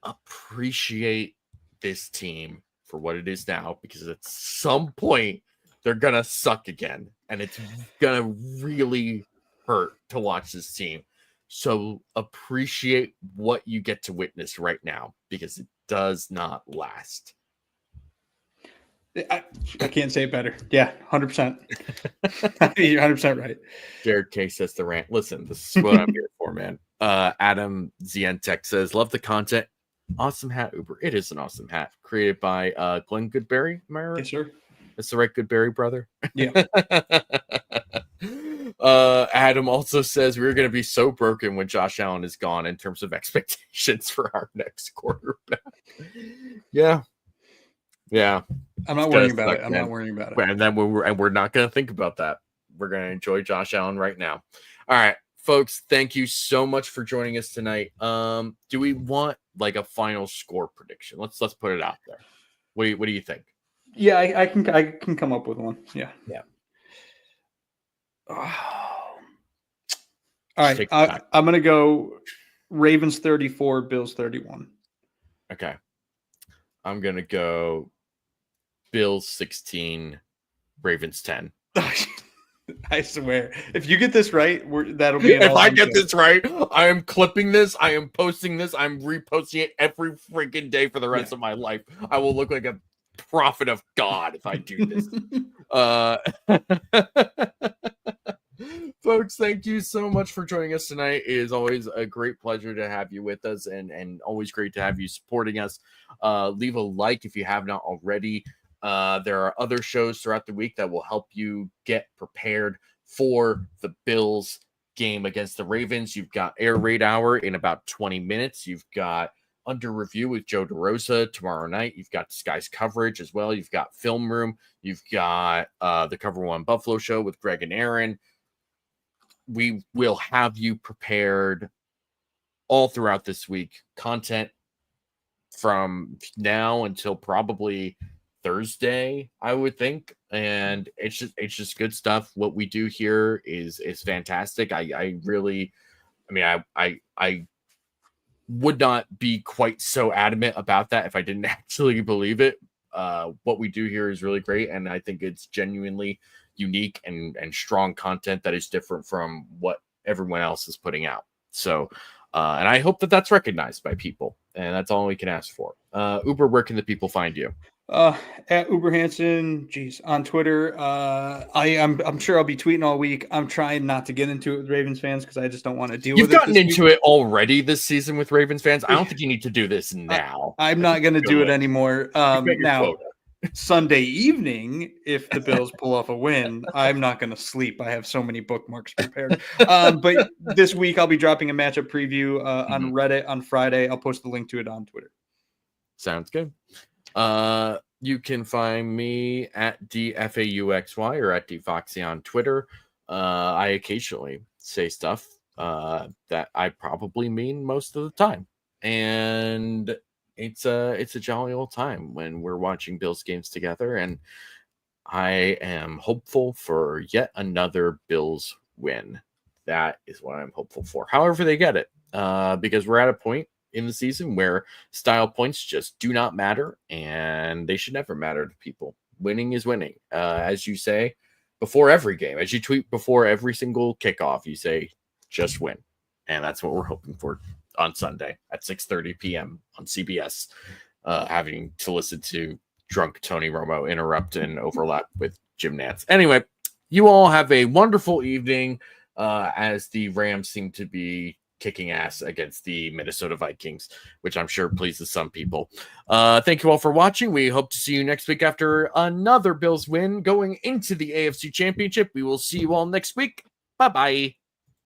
Appreciate this team for what it is now, because at some point they're gonna suck again, and it's gonna really hurt to watch this team. So appreciate what you get to witness right now, because it does not last. I can't say it better. Yeah, 100%. You're 100% right. Jared K says the rant. Listen, this is what I'm here for, man. Adam Zientek says, love the content. Awesome hat, Uber. It is an awesome hat. Created by Glenn Goodberry. Am I right? Yes, sir. That's the right Goodberry brother? Yeah. Adam also says we're going to be so broken when Josh Allen is gone in terms of expectations for our next quarterback. Yeah. I'm not worrying about it. I'm not worrying about it. And then we're not going to think about that. We're going to enjoy Josh Allen right now. All right, folks, thank you so much for joining us tonight. Do we want like a final score prediction? Let's put it out there. What do you think? Yeah, I can come up with one. Yeah. Oh. All right, I'm going to go Ravens 34, Bills 31. Okay. I'm going to go Bills 16, Ravens 10. I swear, if you get this right, that'll be. If I get this right, I am clipping this. I am posting this. I'm reposting it every freaking day for the rest of my life. I will look like a prophet of God if I do this. Folks, thank you so much for joining us tonight. It is always a great pleasure to have you with us, and always great to have you supporting us. Leave a like if you have not already. There are other shows throughout the week that will help you get prepared for the Bills game against the Ravens. You've got Air Raid Hour in about 20 minutes. You've got Under Review with Joe DeRosa tomorrow night. You've got Disguise Coverage as well. You've got Film Room. You've got the Cover One Buffalo Show with Greg and Aaron. We will have you prepared all throughout this week. Content from now until probably Thursday, I would think, and it's just good stuff. What we do here is fantastic. I would not be quite so adamant about that if I didn't actually believe it. What we do here is really great, and I think it's genuinely unique and strong content that is different from what everyone else is putting out. So and I hope that that's recognized by people, and that's all we can ask for. Uber, where can the people find you? At UberHansen, on Twitter. I'm sure I'll be tweeting all week. I'm trying not to get into it with Ravens fans because I just don't want to deal with it. You've gotten into it already this season with Ravens fans. I don't think you need to do this now. I'm not going to do it anymore. Now, Sunday evening, if the Bills pull off a win, I'm not going to sleep. I have so many bookmarks prepared. But this week, I'll be dropping a matchup preview on Reddit on Friday. I'll post the link to it on Twitter. Sounds good. You can find me at DFAUXY or at DFoxy on Twitter. I occasionally say stuff that I probably mean most of the time. And it's a jolly old time when we're watching Bills games together. And I am hopeful for yet another Bills win. That is what I'm hopeful for. However they get it, because we're at a point in the season where style points just do not matter, and they should never matter to people. Winning is winning. As you say before every game, as you tweet before every single kickoff, you say just win. And that's what we're hoping for on Sunday at 6:30 p.m. on CBS, having to listen to drunk Tony Romo interrupt and overlap with Jim Nantz. Anyway, you all have a wonderful evening as the Rams seem to be kicking ass against the Minnesota Vikings, which I'm sure pleases some people. Thank you all for watching. We hope to see you next week after another Bills win going into the AFC Championship. We will see you all next week. Bye-bye.